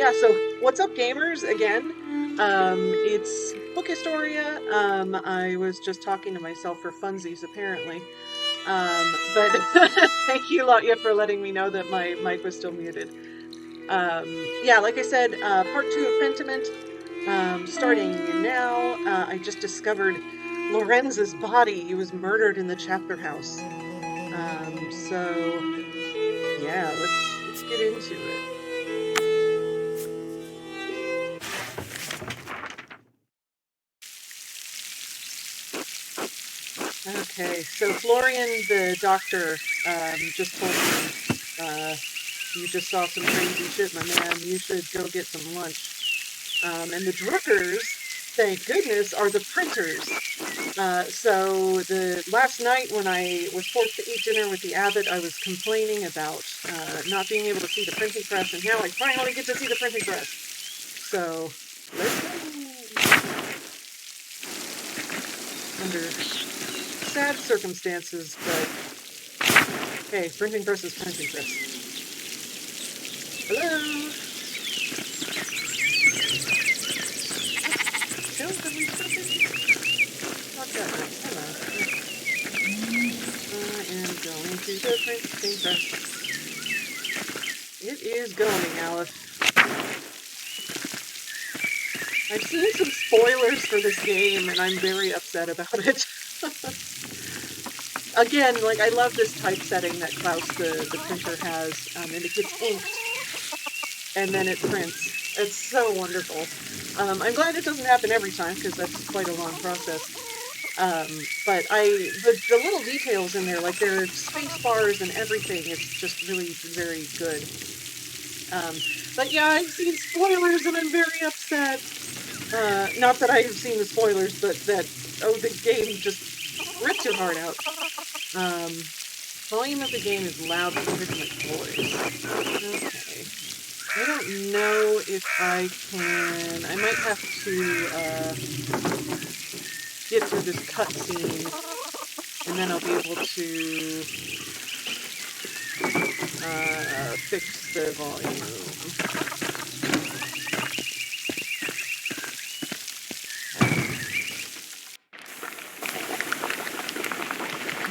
Yeah, so what's up, gamers? Again, it's Book Historia. I was just talking to myself for funsies, apparently. But thank you, Lotya, for letting me know that my mic was still muted. Yeah, like I said, part two of Pentiment, starting now. I just discovered Lorenz's body. He was murdered in the chapter house. So yeah, let's get into it. Okay, so Florian, the doctor, just told me, you just saw some crazy shit, my man. You should go get some lunch. And the Druckers, thank goodness, are the printers. So the last night when I was forced to eat dinner with the abbot, I was complaining about not being able to see the printing press, and now I finally get to see the printing press. So, let's go. Under sad circumstances, but hey, printing press is printing press. Hello? Phil, have we printed? Not that nice. Hello. I am going to the printing press. It is going, Alice. I've seen some spoilers for this game, and I'm very upset about it. Again, like, I love this typesetting that Klaus, the printer, has, and it gets inked, and then it prints. It's so wonderful. I'm glad it doesn't happen every time, because that's quite a long process. But the little details in there, like their space bars and everything, is just really very good. But yeah, I've seen spoilers, and I'm very upset. Not that I have seen the spoilers, but that, the game just ripped your heart out. Volume of the game is loud compared to my voice. Okay. I don't know if I can... I might have to, get through this cutscene, and then I'll be able to, fix the volume.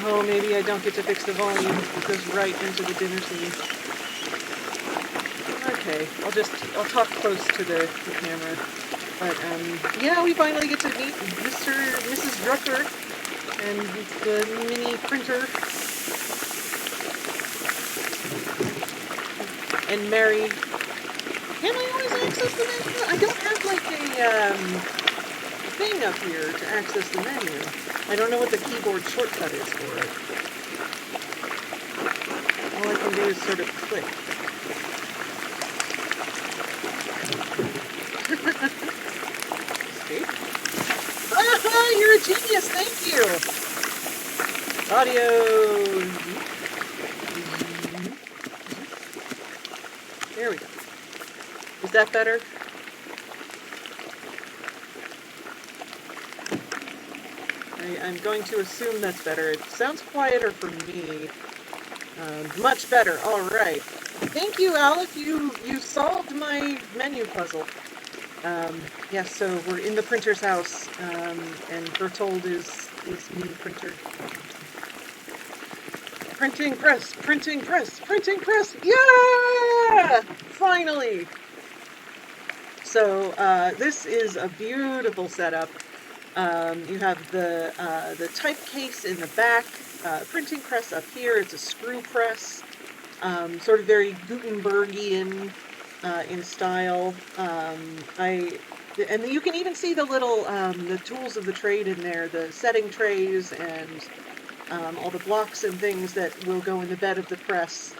Oh, maybe I don't get to fix the volume. It goes right into the dinner scene. Okay, I'll talk close to the camera. But, yeah, we finally get to meet Mr. and Mrs. Drucker and the mini printer. And Mary. Can I always access the menu? I don't have, like, a thing up here to access the menu. I don't know what the keyboard shortcut is for it. All I can do is sort of click. Escape. Ah, you're a genius, thank you! Audio. There we go. Is that better? I'm going to assume that's better. It sounds quieter for me. Much better. All right. Thank you, Alec. You solved my menu puzzle. Yes, so we're in the printer's house, and Bertold is mini printer. Printing press, printing press, printing press. Yeah! Finally. So this is a beautiful setup. You have the type case in the back, printing press up here. It's a screw press, sort of very Gutenbergian in style. And you can even see the little the tools of the trade in there, the setting trays and all the blocks and things that will go in the bed of the press.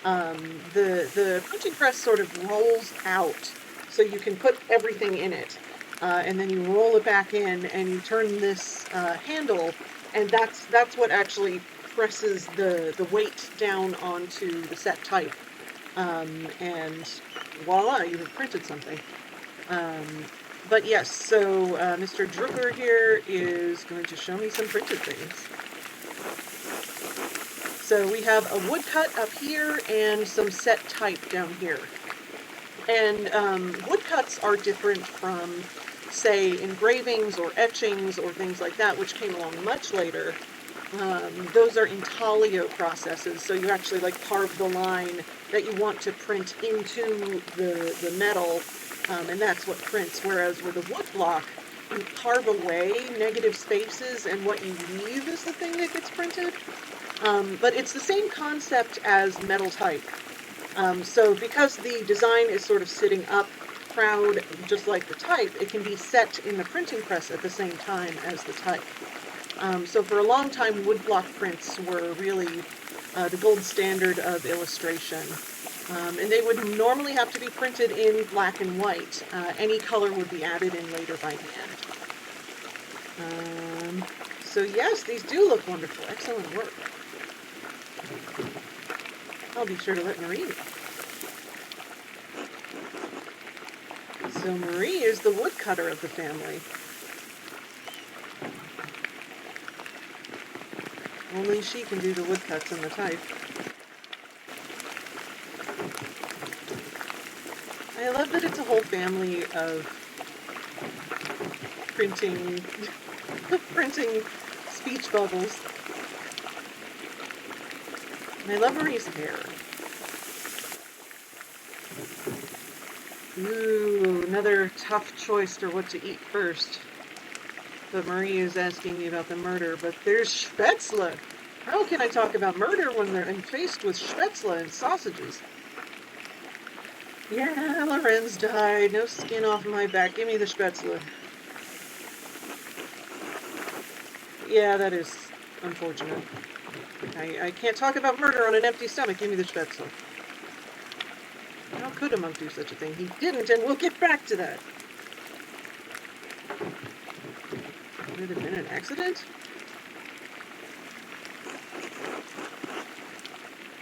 The printing press sort of rolls out, so you can put everything in it. And then you roll it back in, and you turn this handle, and that's what actually presses the weight down onto the set type. And voila, you have printed something. But yes, so Mr. Drucker here is going to show me some printed things. So we have a woodcut up here and some set type down here. And woodcuts are different from, say, engravings or etchings or things like that, which came along much later. Those are intaglio processes, so you actually like carve the line that you want to print into the metal, and that's what prints. Whereas with a woodblock, you carve away negative spaces, and what you leave is the thing that gets printed. But it's the same concept as metal type. So because the design is sort of sitting up proud, just like the type, it can be set in the printing press at the same time as the type. So for a long time, woodblock prints were really the gold standard of illustration. And they would normally have to be printed in black and white. Any color would be added in later by hand. So yes, these do look wonderful. Excellent work. I'll be sure to let Marie know. So Marie is the woodcutter of the family. Only she can do the woodcuts and the type. I love that it's a whole family of printing speech bubbles. And I love Marie's hair. Ooh, another tough choice for what to eat first. But Marie is asking me about the murder, but there's Spätzle. How can I talk about murder when I'm faced with Spätzle and sausages? Yeah, Lorenz died. No skin off my back. Give me the Spätzle. Yeah, that is unfortunate. I can't talk about murder on an empty stomach. Give me the Spätzle. How could a monk do such a thing? He didn't, and we'll get back to that. Could it have been an accident?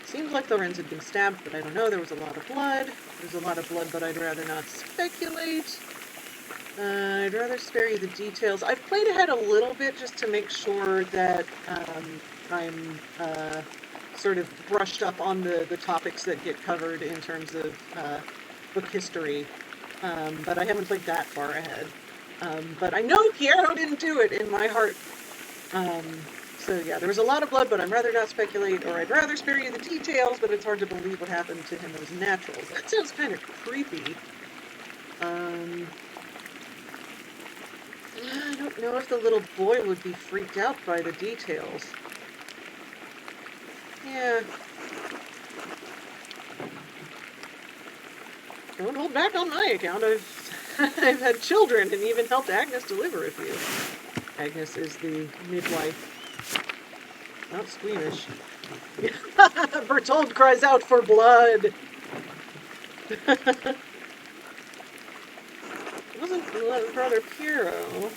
Seems like Lorenz had been stabbed, but I don't know. There was a lot of blood. There's a lot of blood, but I'd rather not speculate. I'd rather spare you the details. I've played ahead a little bit just to make sure that I'm sort of brushed up on the topics that get covered in terms of book history. But I haven't played that far ahead. But I know Piero didn't do it in my heart. So yeah, there was a lot of blood, but I'd rather not speculate, or I'd rather spare you the details, but it's hard to believe what happened to him was natural. That sounds kind of creepy. I don't know if the little boy would be freaked out by the details. Yeah. Don't hold back on my account. I've had children and even helped Agnes deliver a few. Agnes is the midwife. Not squeamish. Bertold cries out for blood. It wasn't Brother Piero.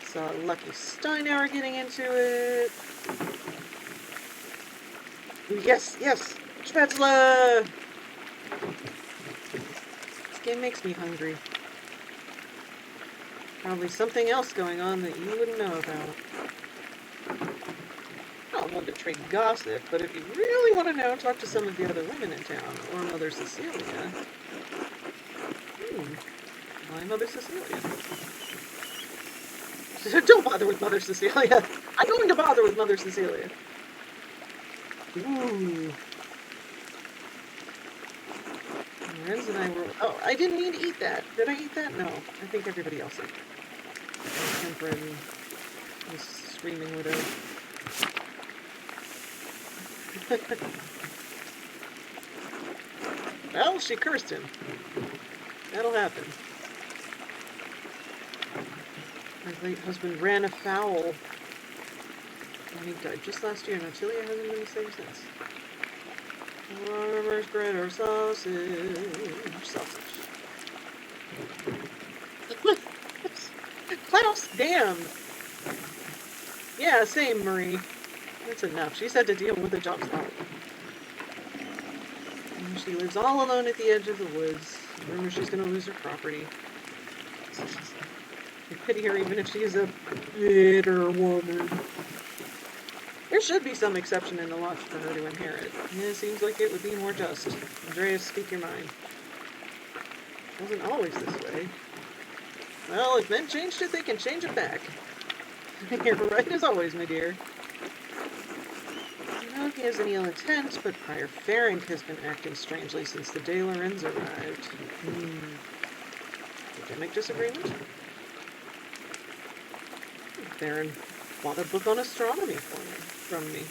Saw Lucky Steinauer getting into it. Yes, yes! Spätzle! This game makes me hungry. Probably something else going on that you wouldn't know about. I don't want to trade gossip, but if you really want to know, talk to some of the other women in town, or Mother Cecilia. My Mother Cecilia. Don't bother with Mother Cecilia. I'm going to bother with Mother Cecilia. Ooh. Lorenz and I were... Oh, I didn't mean to eat that. Did I eat that? No. I think everybody else ate it. Kemper and this screaming widow. Well, she cursed him. That'll happen. My late husband ran afoul. And he died just last year, and Ottilia hasn't been the same since. Farmer's bread or sausage. Sausage. Klaus, damn! Yeah, same, Marie. That's enough. She's had to deal with the job spot. And she lives all alone at the edge of the woods. Rumor she's gonna lose her property. I pity her even if she is a bitter woman. There should be some exception in the law for her to inherit. Yeah, it seems like it would be more just. Andreas, speak your mind. Wasn't always this way. Well, if men changed it, they can change it back. You're right as always, my dear. I don't know if he has any ill intent, but Prior Ferenc has been acting strangely since the day Lorenz arrived. Academic disagreement? Baron bought a book on astronomy from me.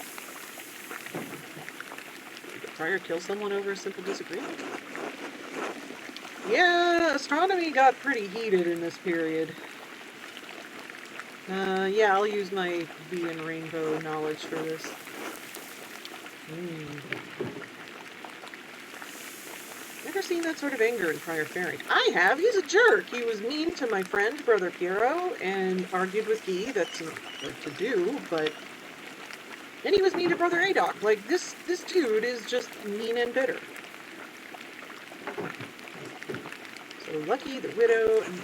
Did Prior kill someone over a simple disagreement? Yeah, astronomy got pretty heated in this period. Yeah, I'll use my bee and rainbow knowledge for this. Never seen that sort of anger in Prior Ferenc. I have. He's a jerk. He was mean to my friend, Brother Piero, and argued with Guy. That's not what to do, but... Then he was mean to Brother Adok. Like, this dude is just mean and bitter. So Lucky, the Widow, and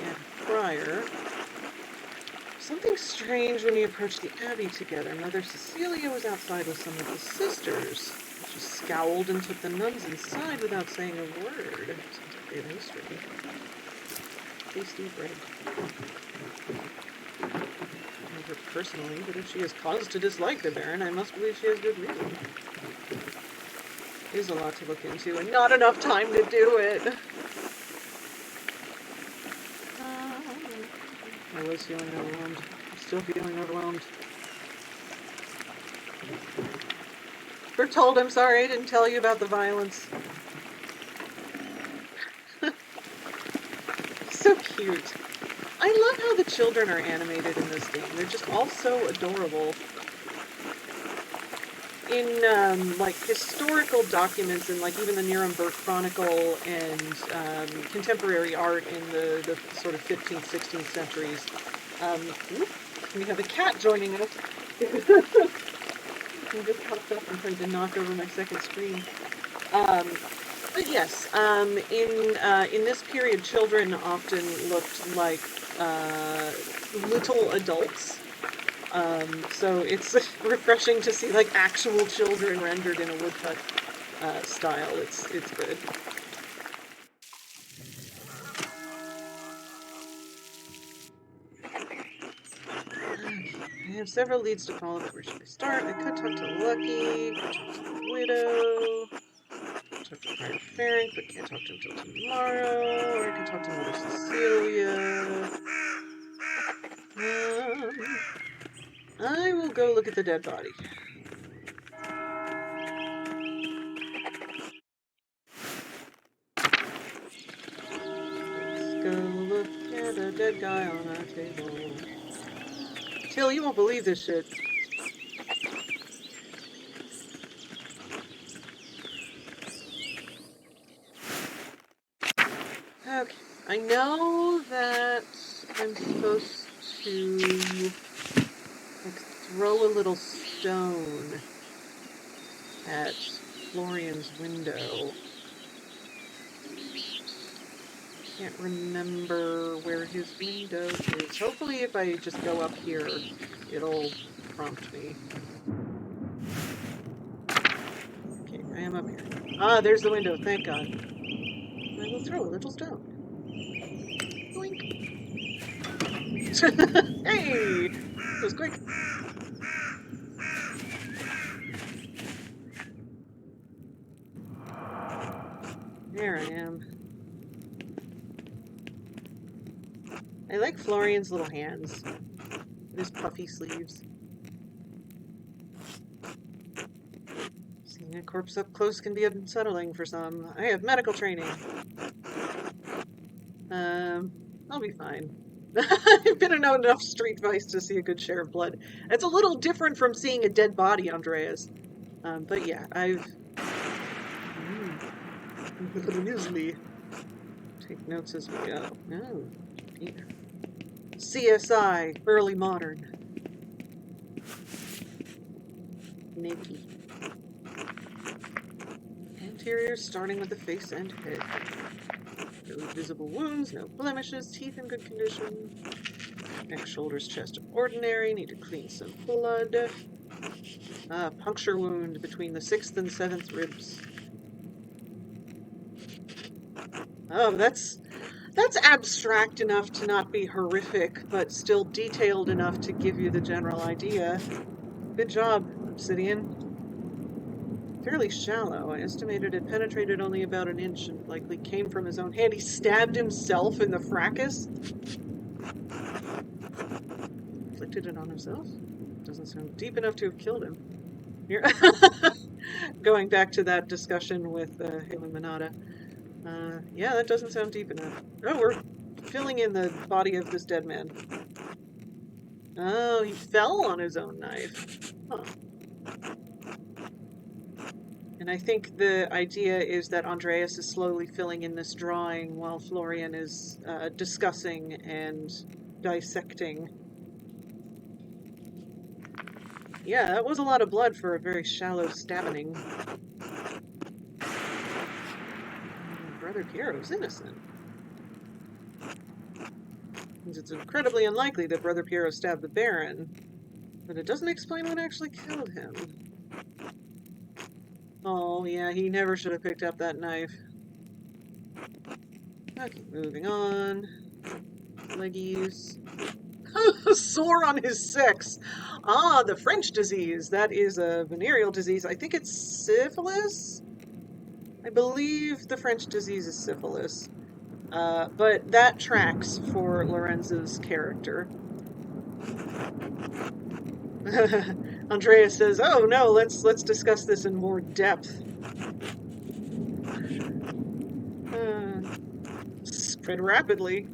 Prior. Something strange when we approached the Abbey together. Mother Cecilia was outside with some of the sisters. She scowled and took the nuns inside without saying a word. Sounds like they have history. Tasty bread. I know her personally, but if she has cause to dislike the Baron, I must believe she has good reason. There's a lot to look into, and not enough time to do it. I was feeling overwhelmed. I'm still feeling overwhelmed. Bertold, I'm sorry I didn't tell you about the violence. So cute. I love how the children are animated in this game. They're just all so adorable. In, like, historical documents and, like, even the Nuremberg Chronicle and contemporary art in the sort of 15th, 16th centuries, we have a cat joining us. He just popped up and tried to knock over my second screen. But yes, in this period, children often looked like little adults. So it's refreshing to see like actual children rendered in a woodcut style. It's good. I have several leads to follow, but where should I start? I could talk to Lucky, talk to the Widow, talk to Prior Ferenc, but can't talk to him till tomorrow, or I could talk to Mother Cecilia. I will go look at the dead body. Let's go look at a dead guy on a table. Till, you won't believe this shit. Okay, I know that I'm supposed to like throw a little stone at Florian's window. Can't remember where his window is. Hopefully if I just go up here, it'll prompt me. Okay, I am up here. Ah, there's the window, thank God. I will throw a little stone. Boink. Hey! That was quick. There I am. I like Florian's little hands. His puffy sleeves. Seeing a corpse up close can be unsettling for some. I have medical training. I'll be fine. I've been in enough street fights to see a good share of blood. It's a little different from seeing a dead body, Andreas. But yeah, I've... Grizzly. Take notes as we go. Oh, Peter. CSI, early modern. Naked. Interior starting with the face and head. No visible wounds, no blemishes, teeth in good condition. Neck, shoulders, chest ordinary, need to clean some blood. Puncture wound between the 6th and 7th ribs. Oh, that's That's abstract enough to not be horrific, but still detailed enough to give you the general idea. Good job, Obsidian. Fairly shallow. I estimated it penetrated only about an inch and likely came from his own hand. He stabbed himself in the fracas? Inflicted it on himself? Doesn't sound deep enough to have killed him. Here. Going back to that discussion with Illuminata. Yeah, that doesn't sound deep enough. Oh, we're filling in the body of this dead man. Oh, he fell on his own knife. Huh. And I think the idea is that Andreas is slowly filling in this drawing while Florian is discussing and dissecting. Yeah, that was a lot of blood for a very shallow stabbing. Brother Piero's innocent. It's incredibly unlikely that Brother Piero stabbed the Baron, but it doesn't explain what actually killed him. Oh, yeah, he never should have picked up that knife. Okay, moving on. Leggies. Sore on his sex. Ah, the French disease. That is a venereal disease. I think it's syphilis? I believe the French disease is syphilis. But that tracks for Lorenzo's character. Andreas says, "Oh no, let's discuss this in more depth." Spread rapidly.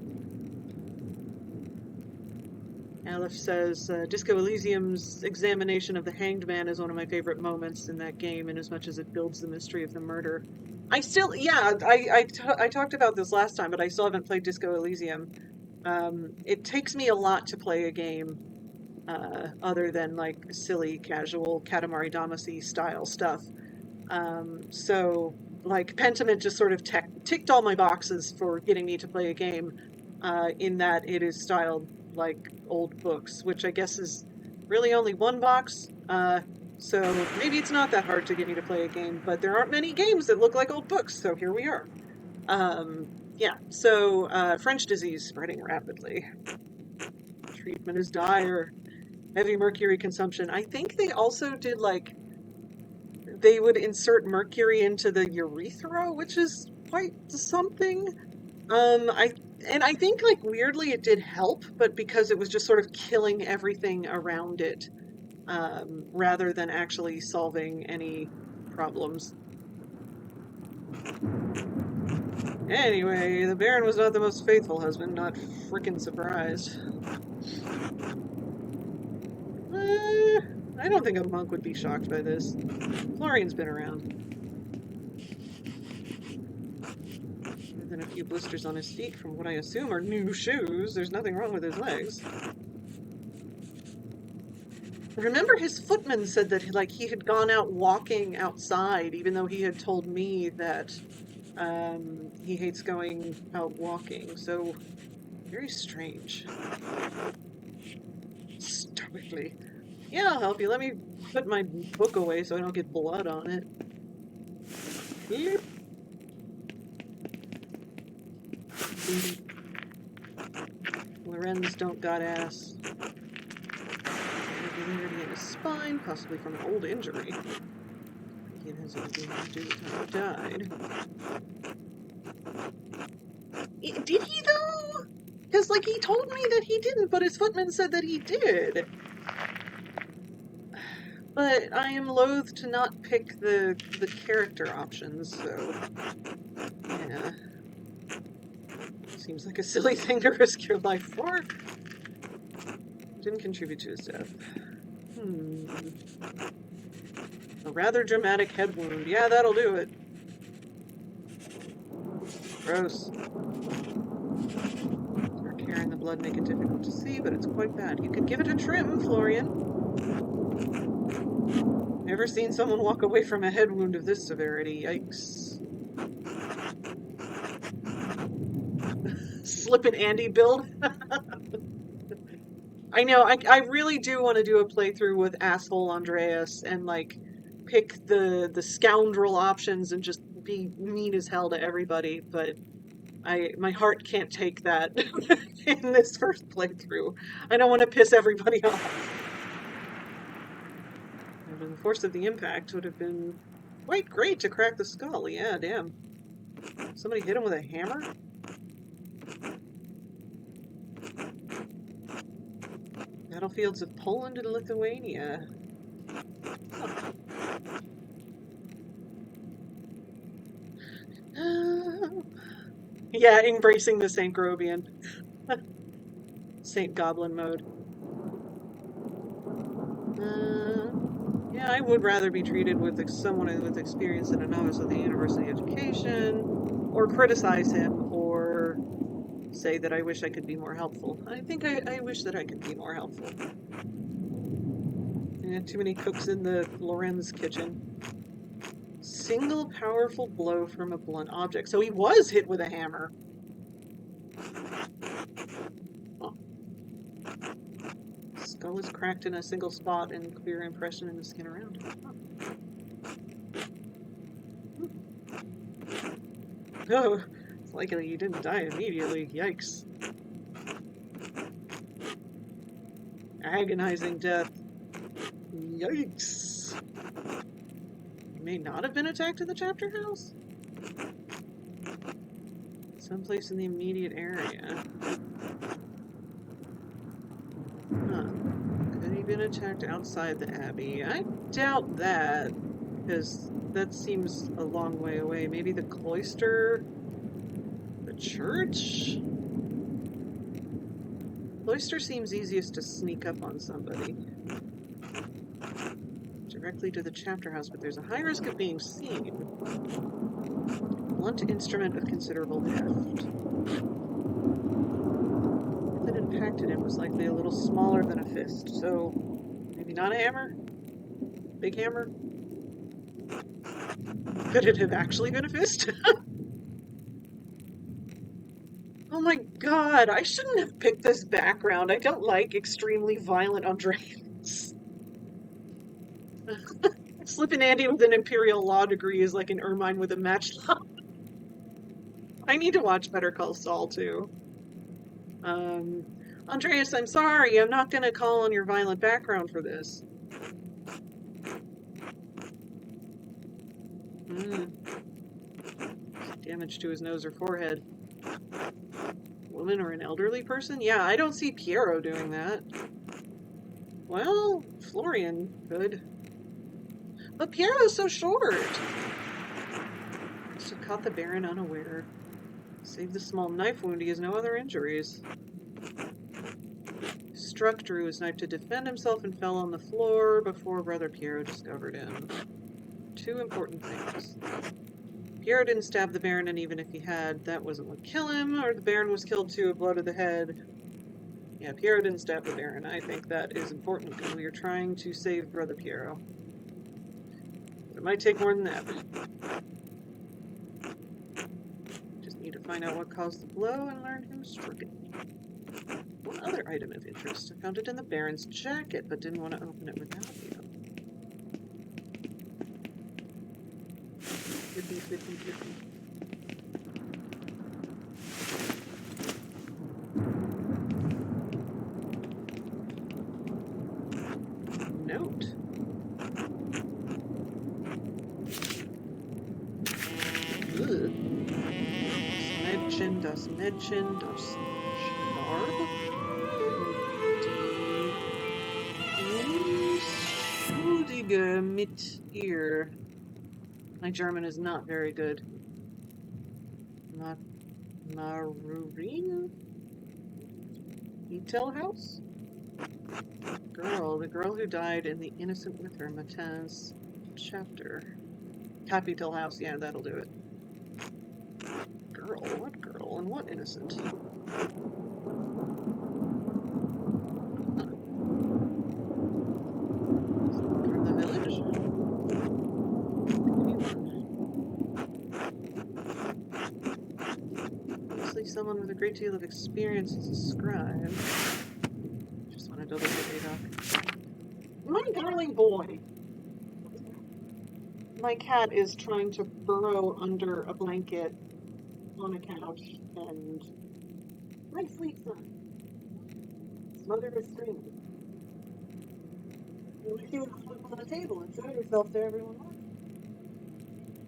Aleph says, Disco Elysium's examination of the Hanged Man is one of my favorite moments in that game, in as much as it builds the mystery of the murder. I talked about this last time, but I still haven't played Disco Elysium. It takes me a lot to play a game, other than, like, silly, casual, Katamari Damacy style stuff. So, like, Pentiment just sort of ticked all my boxes for getting me to play a game, in that it is styled like old books, which I guess is really only one box, so maybe it's not that hard to get me to play a game, but there aren't many games that look like old books, so here we are. Yeah, so French disease spreading rapidly. Treatment is dire. Heavy mercury consumption. I think they also did, like, they would insert mercury into the urethra, which is quite something. I think, like, weirdly it did help, but because it was just sort of killing everything around it, rather than actually solving any problems. Anyway, the Baron was not the most faithful husband, not frickin' surprised. I don't think a monk would be shocked by this. Florian's been around. Than a few blisters on his feet from what I assume are new shoes. There's nothing wrong with his legs. Remember, his footman said that, like, he had gone out walking outside, even though he had told me that he hates going out walking. So, very strange. Stoically. Yeah, I'll help you. Let me put my book away so I don't get blood on it. Here. Lorenz don't got ass. Irregularity in his spine, possibly from an old injury. It has anything to do with how he died. Did he, though? Because, like, he told me that he didn't, but his footman said that he did. But I am loath to not pick the character options, so... yeah. Seems like a silly thing to risk your life for. Didn't contribute to his death. A rather dramatic head wound. Yeah, that'll do it. Gross. Dark hair in the blood make it difficult to see, but it's quite bad. You could give it a trim, Florian. Never seen someone walk away from a head wound of this severity. Yikes. Slippin' Andy build. I know, I really do want to do a playthrough with asshole Andreas and, like, pick the scoundrel options and just be mean as hell to everybody, but My heart can't take that in this first playthrough. I don't want to piss everybody off. And the force of the impact would have been quite great to crack the skull. Yeah, damn. Somebody hit him with a hammer? Battlefields of Poland and Lithuania. Huh. Yeah, embracing the St. Grobian. St. Goblin mode. Yeah, I would rather be treated with someone with experience than a novice with a university education, or criticize him, or say that I wish I could be more helpful. I think I wish that I could be more helpful. Yeah, too many cooks in the Lorenz kitchen. Single powerful blow from a blunt object. So he was hit with a hammer. Oh. Skull is cracked in a single spot and clear impression in the skin around it. Oh. Oh, it's likely he didn't die immediately. Yikes. Agonizing death. Yikes. He may not have been attacked in the chapter house? Someplace in the immediate area. Huh. Could he have been attacked outside the abbey? I doubt that, because that seems a long way away. Maybe the cloister? The church? Cloister seems easiest to sneak up on somebody. Directly to the chapter house, but there's a high risk of being seen. Blunt instrument of considerable heft. If it impacted him, was likely a little smaller than a fist, so maybe not a hammer? Big hammer? Could it have actually been a fist? Oh my god, I shouldn't have picked this background. I don't like extremely violent Andreas. Slippin' Andy with an Imperial Law degree is like an ermine with a matchlock. I need to watch Better Call Saul, too. Andreas, I'm sorry. I'm not going to call on your violent background for this. Damage to his nose or forehead. Woman or an elderly person? Yeah, I don't see Piero doing that. Well, Florian could. But Piero's so short. Must have caught the Baron unaware. Save the small knife wound, he has no other injuries. Struck, drew his knife to defend himself, and fell on the floor before Brother Piero discovered him. Two important things. Piero didn't stab the Baron, and even if he had, that wasn't what killed him, or the Baron was killed too, a blow to the head. Yeah, Piero didn't stab the Baron. I think that is important because we are trying to save Brother Piero. It might take more than that. Just need to find out what caused the blow and learn who struck it. One other item of interest. I found it in the Baron's jacket, but didn't want to open it without you. Flippy. Note. Ugh. Das Mädchen, das Schnarb. Die Schuldige mit ihr. My German is not very good. Marurin? Detail house? The girl who died in the Innocent with her, Matin's chapter. Capital house, yeah, that'll do it. Girl? What girl? And what innocent? From the village? Mostly someone with a great deal of experience as a scribe. Just want to double check Adok. My darling boy! My cat is trying to burrow under a blanket on a couch and my sweet son. His mother is screaming. You like doing a flip on the table and show yourself to everyone else.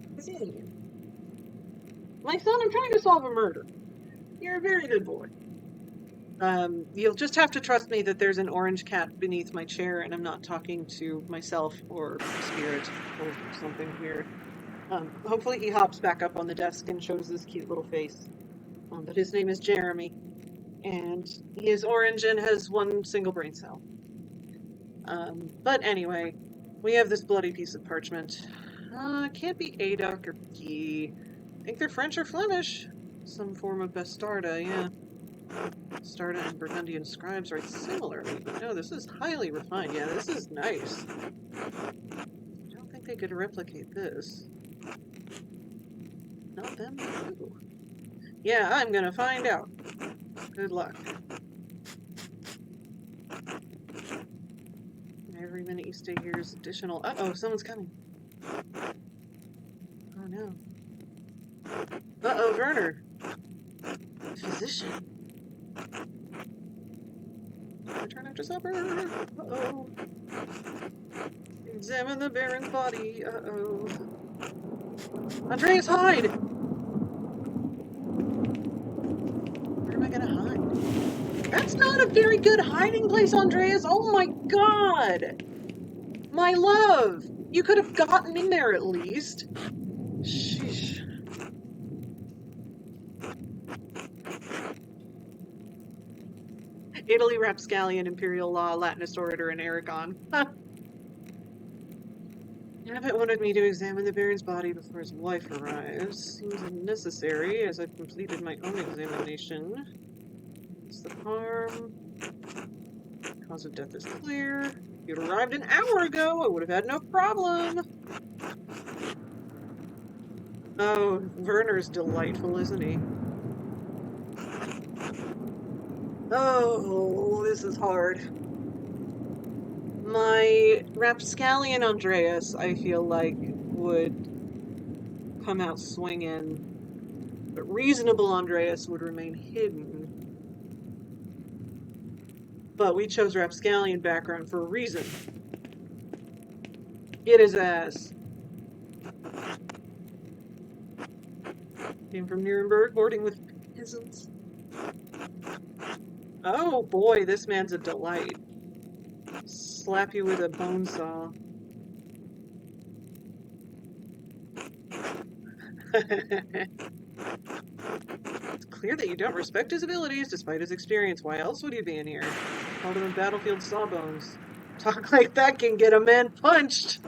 What's in here? My son, I'm trying to solve a murder. You're a very good boy. You'll just have to trust me that there's an orange cat beneath my chair and I'm not talking to myself or a spirit or something weird. Hopefully he hops back up on the desk and shows this cute little face. But his name is Jeremy, and he is orange and has one single brain cell. But anyway, we have this bloody piece of parchment. It can't be Aduc or Guy. I think they're French or Flemish. Some form of Bastarda, yeah. Bastarda and Burgundian scribes write similarly, but no, this is highly refined. Yeah, this is nice. I don't think they could replicate this. Not them, too. Yeah, I'm gonna find out. Good luck. Every minute you stay here is additional. Uh-oh, someone's coming. Oh no. Uh-oh, Werner. Physician. Return after supper. Uh-oh. Examine the Baron's body. Uh-oh. Andreas, hide! Where am I gonna hide? That's not a very good hiding place, Andreas! Oh my god! My love! You could have gotten in there at least. Sheesh. Italy, Rapscallion, Imperial Law, Latinist Orator, and Aragon. Abbott wanted me to examine the Baron's body before his wife arrives. Seems unnecessary, as I've completed my own examination. It's the harm. Cause of death is clear. If you'd arrived an hour ago, I would have had no problem. Oh, Werner's delightful, isn't he? Oh, this is hard. My Rapscallion Andreas, I feel like, would come out swinging, but reasonable Andreas would remain hidden. But we chose Rapscallion background for a reason. Get his ass. Came from Nuremberg, boarding with peasants. Oh boy, this man's a delight. Slap you with a bone saw. It's clear that you don't respect his abilities despite his experience. Why else would he be in here? Called him battlefield sawbones. Talk like that can get a man punched!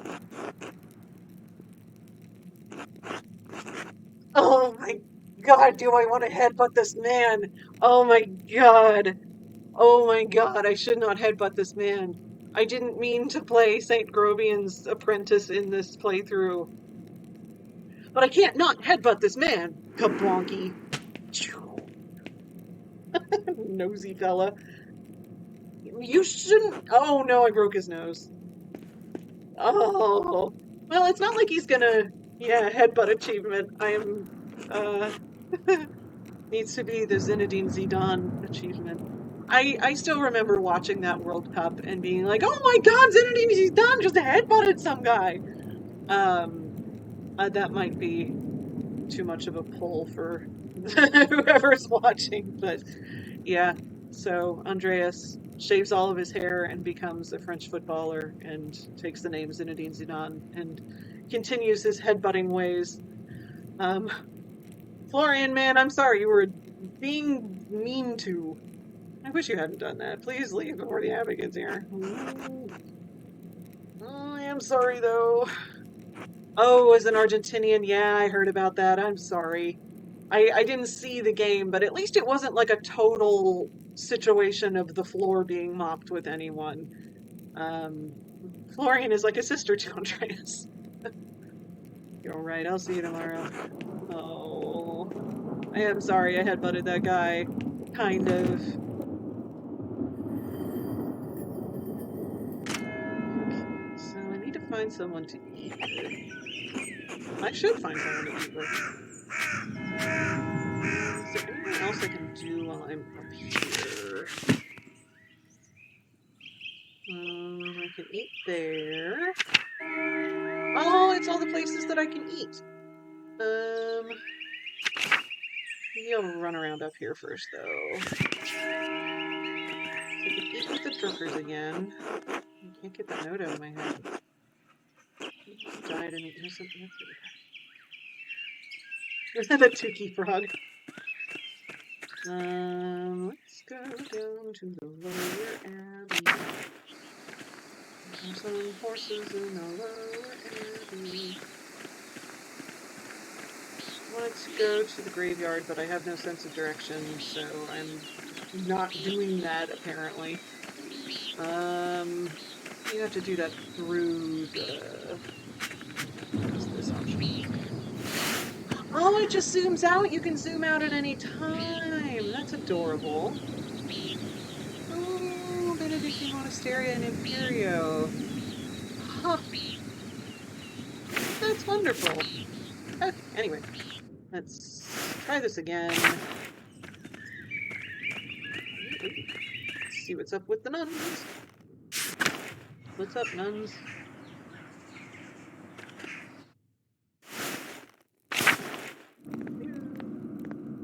Oh my god, do I want to headbutt this man? Oh my god. Oh my god, I should not headbutt this man. I didn't mean to play St. Grobian's apprentice in this playthrough. But I can't not headbutt this man. Kabonky. Nosy fella. You shouldn't. Oh no, I broke his nose. Oh. Well, it's not like he's gonna. Yeah, headbutt achievement. I am. Needs to be the Zinedine Zidane achievement. I still remember watching that World Cup and being like, oh my god, Zinedine Zidane just headbutted some guy. That might be too much of a pull for whoever's watching, but yeah. So Andreas shaves all of his hair and becomes a French footballer and takes the name Zinedine Zidane and continues his headbutting ways. Florian, man, I'm sorry, you were being mean to. I wish you hadn't done that. Please leave before the abbot gets here. I am sorry, though. Oh, as an Argentinian, yeah, I heard about that. I'm sorry. I didn't see the game, but at least it wasn't like a total situation of the floor being mopped with anyone. Florian is like a sister to Andreas. You're alright, I'll see you tomorrow. Oh, I am sorry I headbutted that guy. Kind of. Okay, so I need to find someone to eat with. I should find someone to eat with. Is there anything else I can do while I'm up here? I can eat there. Oh, it's all the places that I can eat. Maybe I'll run around up here first, though. So I can eat with the truckers again. I can't get that note out of my head. He died in the innocent method. Was that a Tukey frog? Let's go down to the lower abbey. There's some horses in the lower abbey. I wanted to go to the graveyard, but I have no sense of direction, so I'm not doing that, apparently. You have to do that through the... What's this option? Oh, it just zooms out? You can zoom out at any time! That's adorable. Oh, Benedictine Monastery and Imperio. Huh. That's wonderful. Okay, anyway. Let's try this again. Let's see what's up with the nuns. What's up, nuns?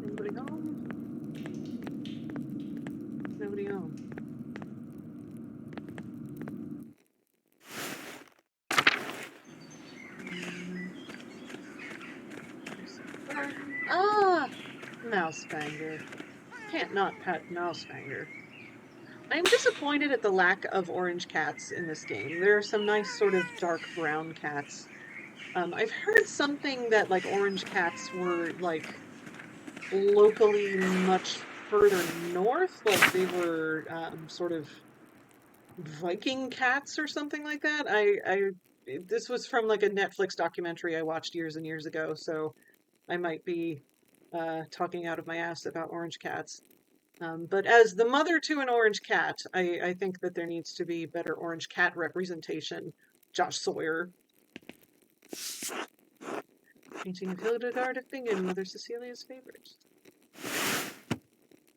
Anybody home? Nobody home. Ah! Mousefanger. Can't not pet Mousefanger. I'm disappointed at the lack of orange cats in this game. There are some nice sort of dark brown cats. I've heard something that, like, orange cats were, like, locally much further north, like they were sort of Viking cats or something like that. This was from like a Netflix documentary I watched years and years ago, so I might be talking out of my ass about orange cats. But as the mother to an orange cat, I think that there needs to be better orange cat representation. Josh Sawyer. Painting of Hildegard of Bingen, Mother Cecilia's favorite.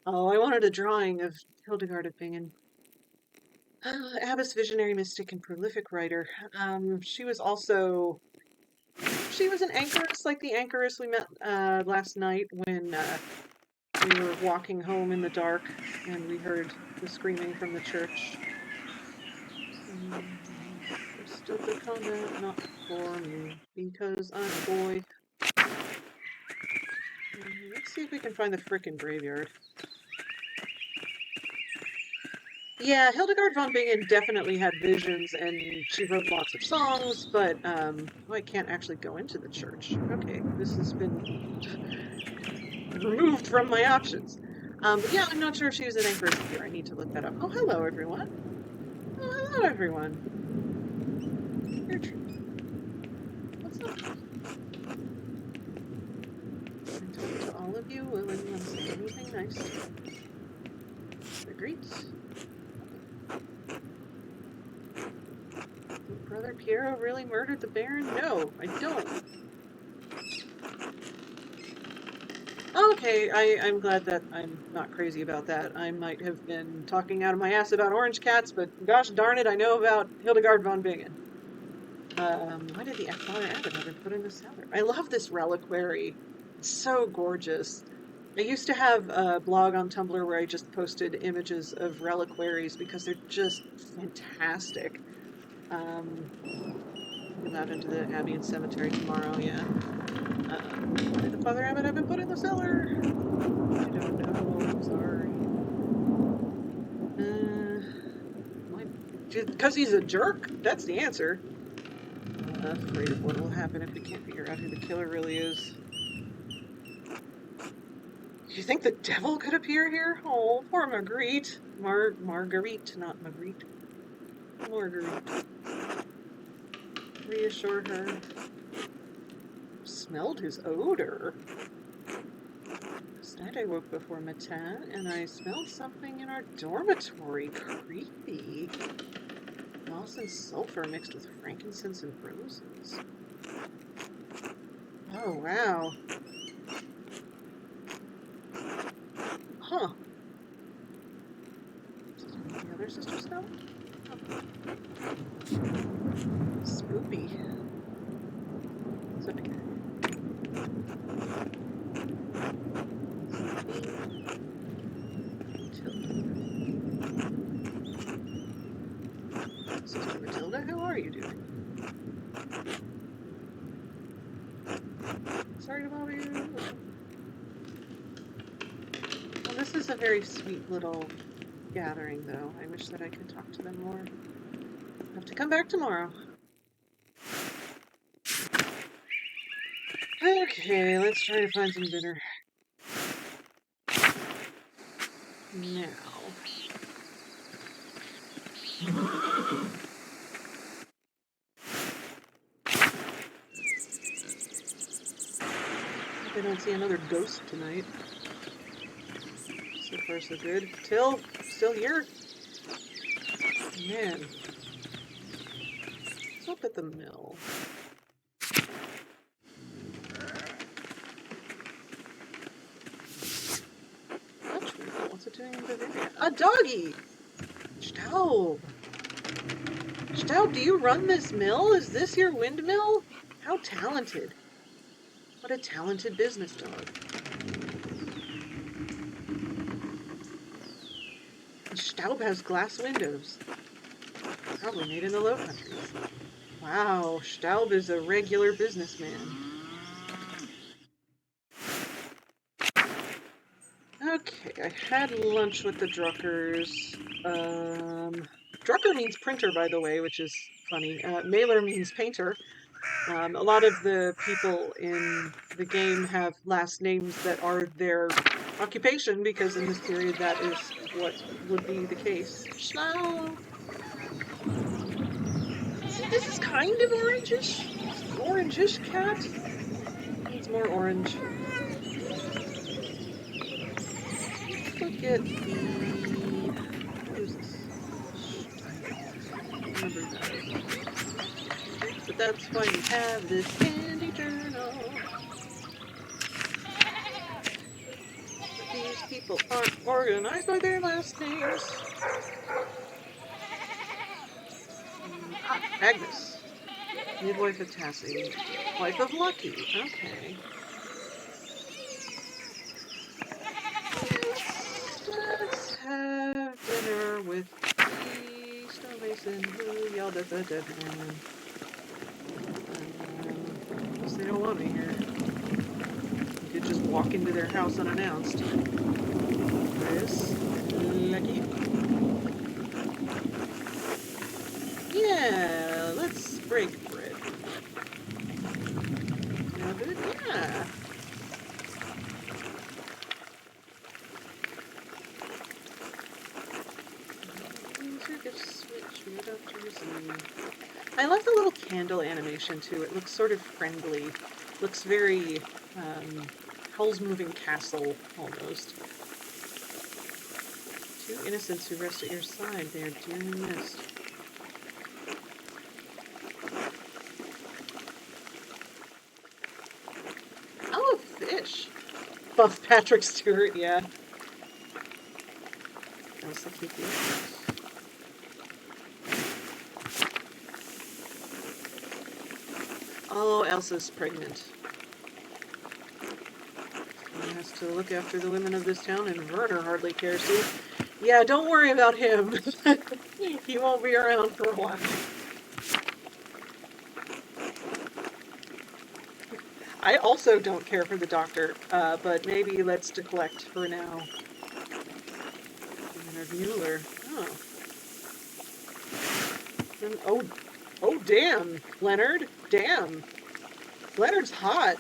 Oh, I wanted a drawing of Hildegard of Bingen. Abbess, visionary, mystic, and prolific writer. She was an anchoress, like the anchoress we met last night when we were walking home in the dark and we heard the screaming from the church. Stood the convent, not for me, because I'm a boy. Let's see if we can find the frickin' graveyard. Yeah, Hildegard von Bingen definitely had visions, and she wrote lots of songs, but I can't actually go into the church. Okay, this has been removed from my options. But yeah, I'm not sure if she was an anchoress here. I need to look that up. Oh, hello, everyone. Oh, hello, everyone. Gertrude. What's up? I'm talking to all of you. Will anyone say anything nice? Agreed. Did Brother Piero really murdered the Baron? No, I don't. Okay, I'm glad that I'm not crazy about that. I might have been talking out of my ass about orange cats, but gosh darn it, I know about Hildegard von Bingen. Why did the Father Abbot have it put in the cellar? I love this reliquary. It's so gorgeous. I used to have a blog on Tumblr where I just posted images of reliquaries because they're just fantastic. Get out into the Abbey and Cemetery tomorrow, yeah. Why did the Father Abbot have it put in the cellar? I don't know, I'm sorry. Because he's a jerk? That's the answer. Afraid of what will happen if we can't figure out who the killer really is. You think the devil could appear here? Oh, poor Marguerite. Marguerite, not Marguerite. Marguerite. Reassure her. Smelled his odor. Last night I woke before Matin, and I smelled something in our dormitory. Creepy. Moss and sulfur mixed with frankincense and roses. Oh, wow. Huh. The other sister's now? Spoopy. It's okay. Sister Matilda, how are you doing? Sorry to bother you. Well, this is a very sweet little gathering, though. I wish that I could talk to them more. I'll have to come back tomorrow. Okay, let's try to find some dinner. Now. Hope I don't see another ghost tonight. So far, so good. Till, still here? Man. What's up at the mill? What's it doing in Bavaria? A doggy! Staub! Staub, do you run this mill? Is this your windmill? How talented. What a talented business dog. And Staub has glass windows. Probably made in the Low Countries. Wow, Staub is a regular businessman. Okay, I had lunch with the Druckers. Drucker means printer, by the way, which is funny. Mailer means painter. A lot of the people in the game have last names that are their occupation, because in this period that is what would be the case. Schnau! See, this is kind of orangish. Orangish cat. Needs more orange. Let's look at the... What is this? Remember that. But that's why we have this candy journal. These people aren't organized by their last names. Agnes. Midwife of Tassie. Wife of Lucky. Okay. Let's have dinner with the stonemason who yelled at the dead man. Guess they don't want me here. You could just walk into their house unannounced. Chris. Lucky. Yeah, let's break bread. Have it? Yeah. I like the little candle animation too. It looks sort of friendly. Looks very Hell's Moving Castle almost. Two innocents who rest at your side. They are dearly missed. Oh, a fish. Buff Patrick Stewart, yeah. Elsa Kiki. Oh, Elsa's pregnant. He has to look after the women of this town, and Werner hardly cares to. Yeah, don't worry about him. He won't be around for a while. I also don't care for the doctor, but maybe let's deflect for now. Leonard Mueller. Oh. Oh, damn, Leonard. Damn. Leonard's hot.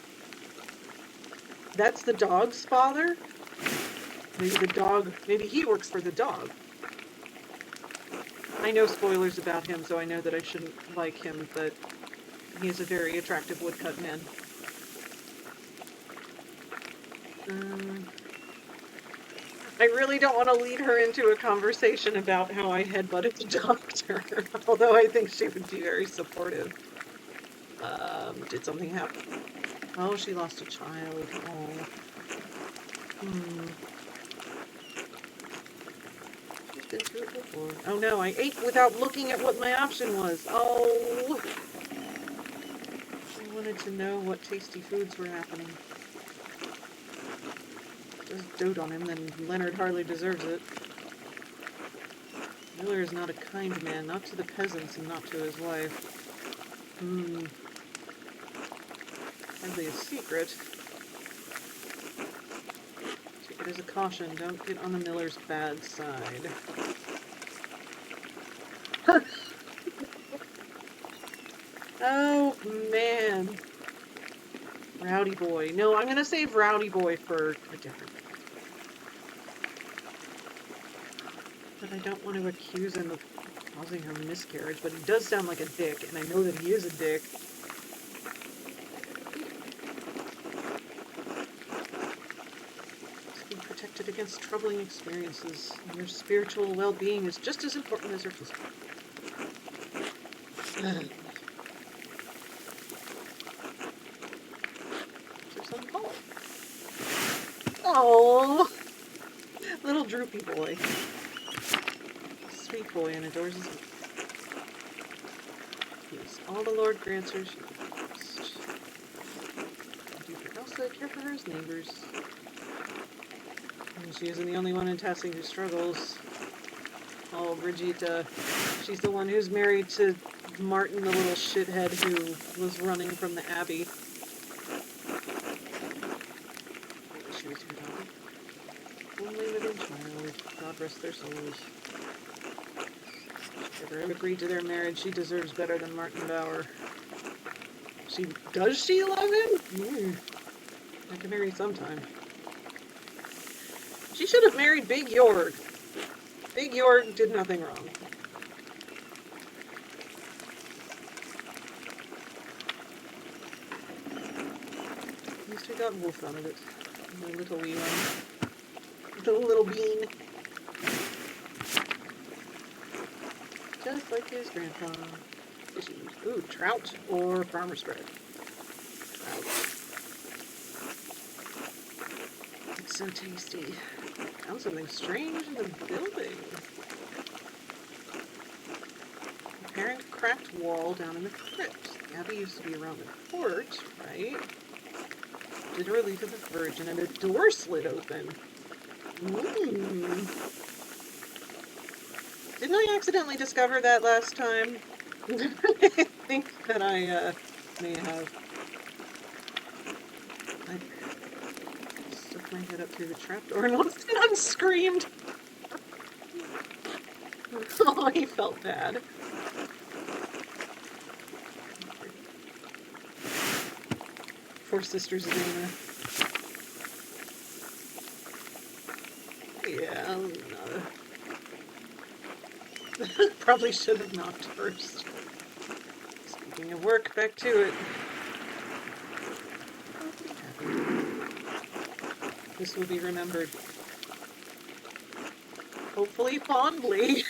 That's the dog's father? Maybe he works for the dog. I know spoilers about him, so I know that I shouldn't like him, but he is a very attractive woodcut man. I really don't want to lead her into a conversation about how I headbutted the doctor, although I think she would be very supportive. Did something happen? Oh, she lost a child. Oh. Been through it before. Oh no, I ate without looking at what my option was. Oh! I wanted to know what tasty foods were happening. Just dote on him, then Leonard hardly deserves it. Miller is not a kind man, not to the peasants and not to his wife. Hardly a secret. Take it as a caution, don't get on the Miller's bad side. Oh, man. Rowdy boy. No, I'm gonna save Rowdy boy for a different thing. But I don't want to accuse him of causing her miscarriage, but he does sound like a dick, and I know that he is a dick. To be protected against troubling experiences. Your spiritual well-being is just as important as your physical. Oh, little droopy boy. Sweet boy and adores his mother. Yes, all the Lord grants her she must. Do for Elsa, care for her as neighbors. And she isn't the only one in Tassie who struggles. Oh, Brigitte. She's the one who's married to Martin, the little shithead who was running from the Abbey. She was her daughter. Only living child. God rest their souls. If ever agreed to their marriage, she deserves better than Martin Bauer. Does she love him? I can marry sometime. She should have married Big Jorg. Big Jorg did nothing wrong. At least we got Wolf out of it. The little wee one. The little bean. Just like his grandpa. Fishy. Ooh, trout or farmer's bread. Trout. It's so tasty. Found something strange in the building. Apparent cracked wall down in the crypt. The Abbey used to be a Roman fort, right? Did a relief of the Virgin and a door slid open. Didn't I accidentally discover that last time? I think that I may have. I stuck my head up through the trapdoor and looked and screamed. Oh, he felt bad. Poor Sister Zadina. Yeah, no. Probably should have knocked first. Speaking of work, back to it. This will be remembered. Hopefully fondly.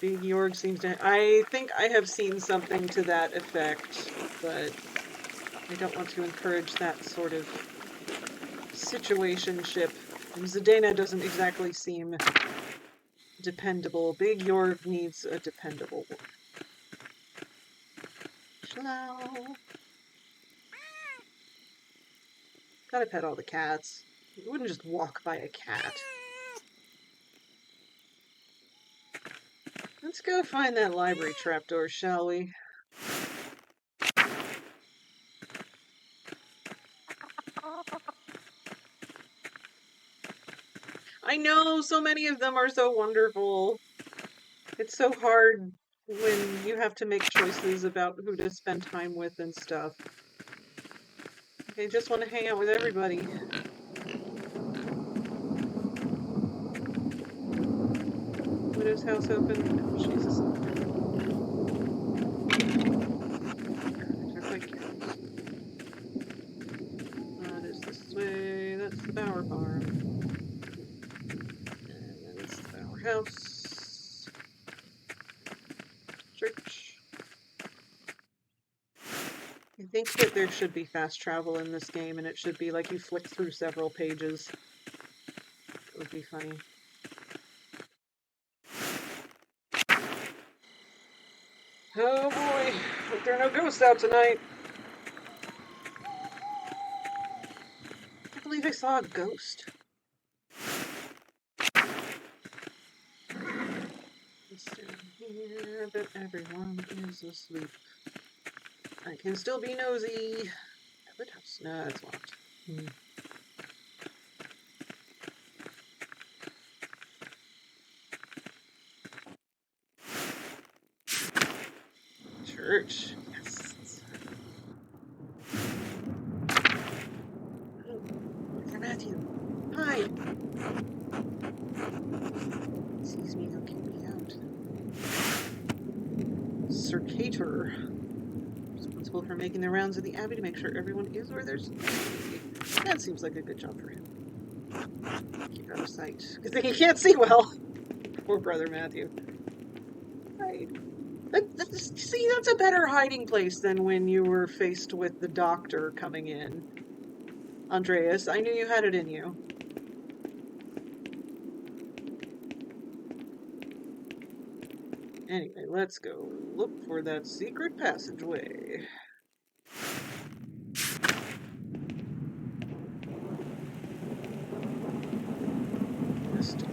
Big Jorg seems to... I think I have seen something to that effect, but I don't want to encourage that sort of situationship. And Zadena doesn't exactly seem dependable. Big Jorg needs a dependable one. Hello. Gotta pet all the cats. You wouldn't just walk by a cat. Let's go find that library trapdoor, shall we? I know, so many of them are so wonderful. It's so hard when you have to make choices about who to spend time with and stuff. I just want to hang out with everybody. Widow's house open? Oh, Jesus. They're quite cute. That is this way. That's the Bower Farm. And then it's the Bower House. Church. I think that there should be fast travel in this game, and it should be like you flick through several pages. It would be funny. Oh boy, hope there are no ghosts out tonight. I believe I saw a ghost. It's down here, but everyone is asleep. I can still be nosy. Headbutt house. No, it's locked. Church. Yes. For Matthew. Hi. He sees me, he'll kick me out. Circator. Responsible for making the rounds of the Abbey to make sure everyone is where they're supposed to be. That seems like a good job for him. Keep out of sight. Good thing he can't see well. Poor brother Matthew. Right. See, that's a better hiding place than when you were faced with the doctor coming in. Andreas, I knew you had it in you. Anyway, let's go look for that secret passageway. Let's do it.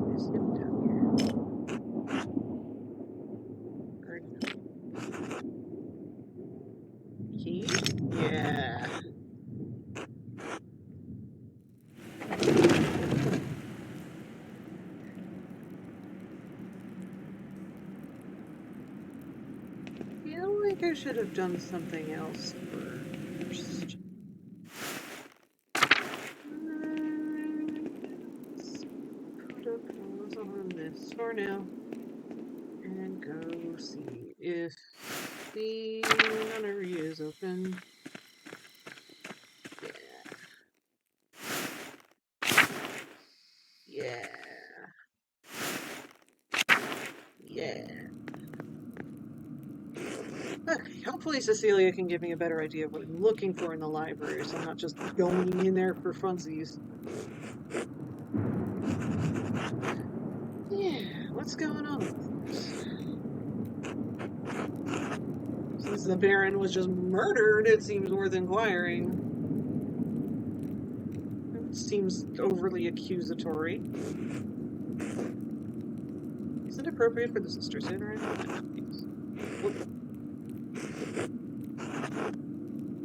There's him down here. Garden. Key? Yeah. Feel like I should have done something else first. Let's put a pause on this for now and go see if the nunnery is open. Yeah. Yeah. Okay, hopefully Cecilia can give me a better idea of what I'm looking for in the library, so I'm not just going in there for funsies. Yeah, what's going on with this? Since the Baron was just murdered, it seems worth inquiring. It seems overly accusatory. Is it appropriate for the sisters to interact with it?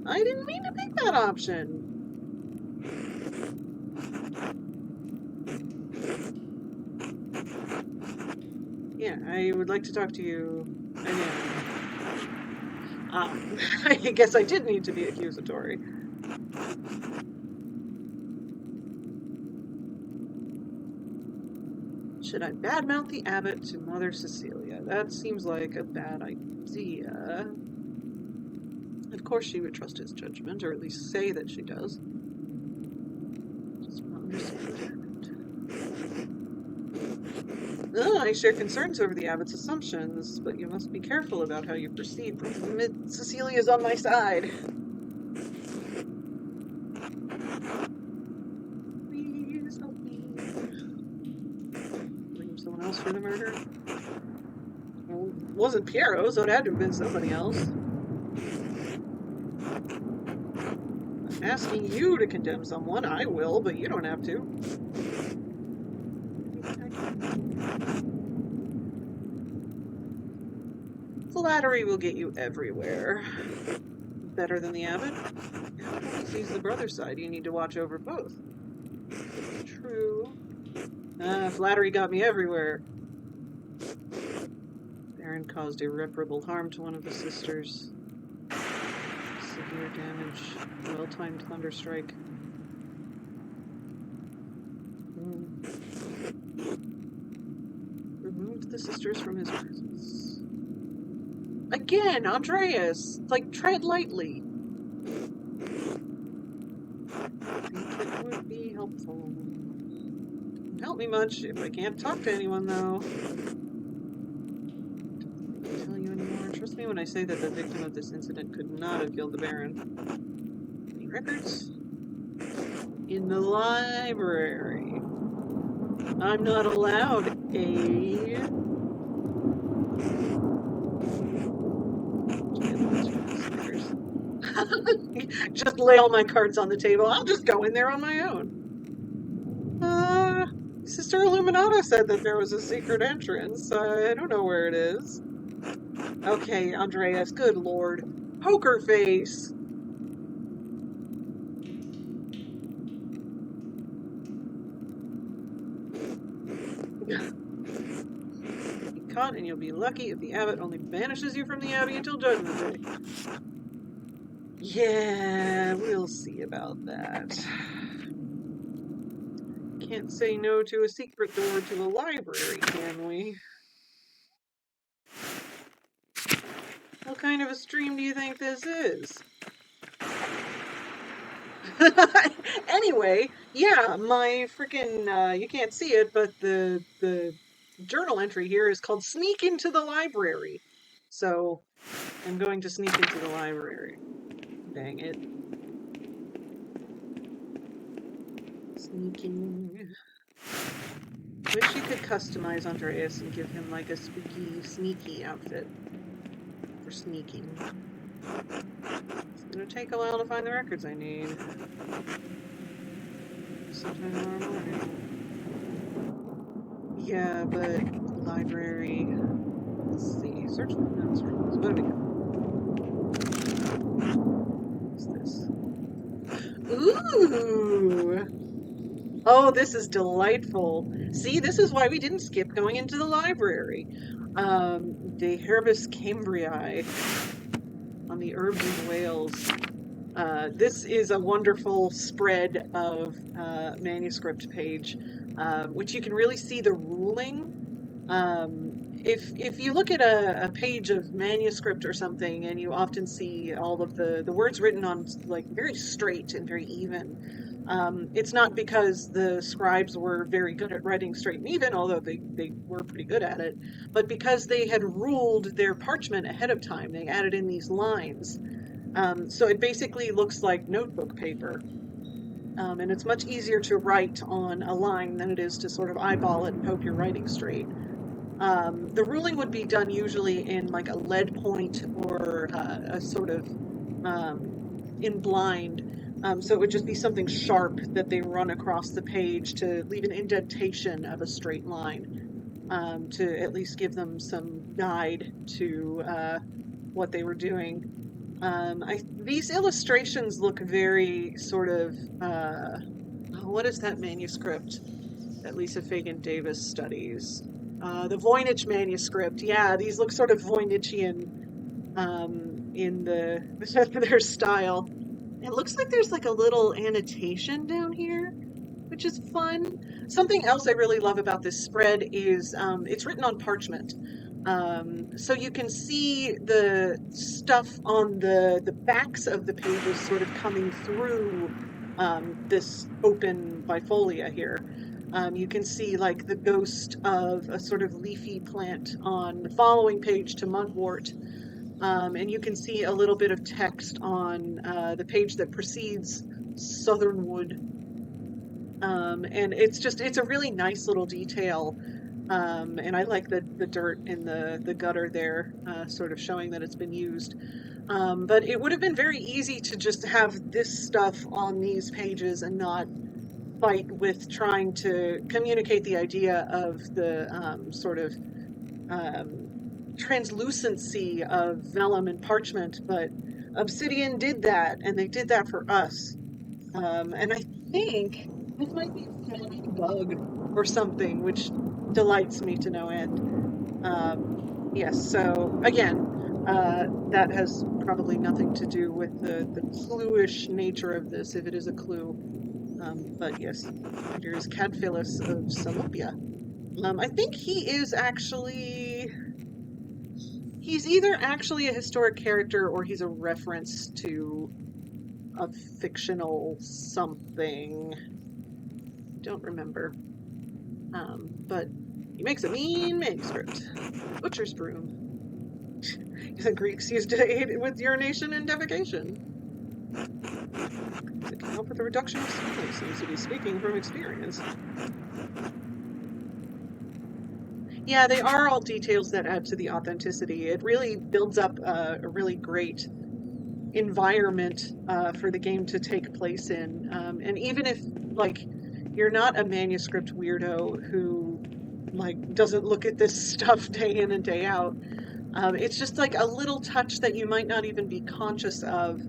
I didn't mean to pick that option. Yeah, I would like to talk to you again. I guess I did need to be accusatory. Should I badmouth the abbot to Mother Cecilia? That seems like a bad idea. Of course she would trust his judgment, or at least say that she does. Just not understand what happened. I share concerns over the abbot's assumptions, but you must be careful about how you proceed. Cecilia's on my side. Please help me. Blame someone else for the murder? Well, it wasn't Piero, so it had to have been somebody else. I'm asking you to condemn someone. I will, but you don't have to. Flattery will get you everywhere. Better than the abbot? Abbot sees the brother side. You need to watch over both. True. Flattery got me everywhere. Baron caused irreparable harm to one of the sisters. Severe damage. Well-timed thunderstrike. Removed the sisters from his presence. Again, Andreas! Like, tread lightly. I think it would be helpful. Won't help me much if I can't talk to anyone, though. I can't tell you anymore. Trust me when I say that the victim of this incident could not have killed the Baron. Any records? In the library. I'm not allowed a... Just lay all my cards on the table. I'll just go in there on my own. Sister Illuminata said that there was a secret entrance. I don't know where it is. Okay, Andreas, good lord. Poker face! You'll be caught and you'll be lucky if the abbot only banishes you from the abbey until Judgment Day. Yeah, we'll see about that. Can't say no to a secret door to a library, can we? What kind of a stream do you think this is? Anyway, yeah, my freaking, you can't see it, but the journal entry here is called Sneak into the Library. So, I'm going to sneak into the library. Dang it. Sneaking. Wish you could customize Andreas and give him like a spooky, sneaky outfit for sneaking. It's gonna take a while to find the records I need. Sometime tomorrow morning. Yeah, but library. Let's see. Search the notes rooms. What do we got? What's this? Ooh! Oh, this is delightful. See, this is why we didn't skip going into the library. De Herbis Cambrii on the herbs in Wales. This is a wonderful spread of manuscript page, which you can really see the ruling. If you look at a page of manuscript or something, and you often see all of the words written on like very straight and very even, it's not because the scribes were very good at writing straight and even, although they were pretty good at it, but because they had ruled their parchment ahead of time. They added in these lines. So it basically looks like notebook paper. And it's much easier to write on a line than it is to sort of eyeball it and hope you're writing straight. The ruling would be done usually in like a lead point or a sort of in blind. So it would just be something sharp that they run across the page to leave an indentation of a straight line, to at least give them some guide to what they were doing. These illustrations look very sort of, what is that manuscript that Lisa Fagan Davis studies? The Voynich manuscript. Yeah, these look sort of Voynichian in their style. It looks like there's like a little annotation down here, which is fun. Something else I really love about this spread is it's written on parchment. So you can see the stuff on the backs of the pages sort of coming through this open bifolia here. You can see like the ghost of a sort of leafy plant on the following page to mugwort. And you can see a little bit of text on the page that precedes southernwood. And it's a really nice little detail. And I like the dirt in the gutter there, sort of showing that it's been used. But it would have been very easy to just have this stuff on these pages and not fight with trying to communicate the idea of the sort of translucency of vellum and parchment. But Obsidian did that, and they did that for us. And I think this might be a bug or something, which delights me to no end. Yes, so again, that has probably nothing to do with the clue-ish nature of this, if it is a clue. But yes, here's Cadphilus of Salopia. I think he's either actually a historic character or he's a reference to a fictional something. Don't remember. But he makes a mean manuscript. Butcher's broom. The Greeks used to aid with urination and defecation. It can help with the reduction of swelling, seems to be speaking from experience. Yeah, they are all details that add to the authenticity. It really builds up a really great environment for the game to take place in. And even if, like, you're not a manuscript weirdo who, like, doesn't look at this stuff day in and day out, it's just like a little touch that you might not even be conscious of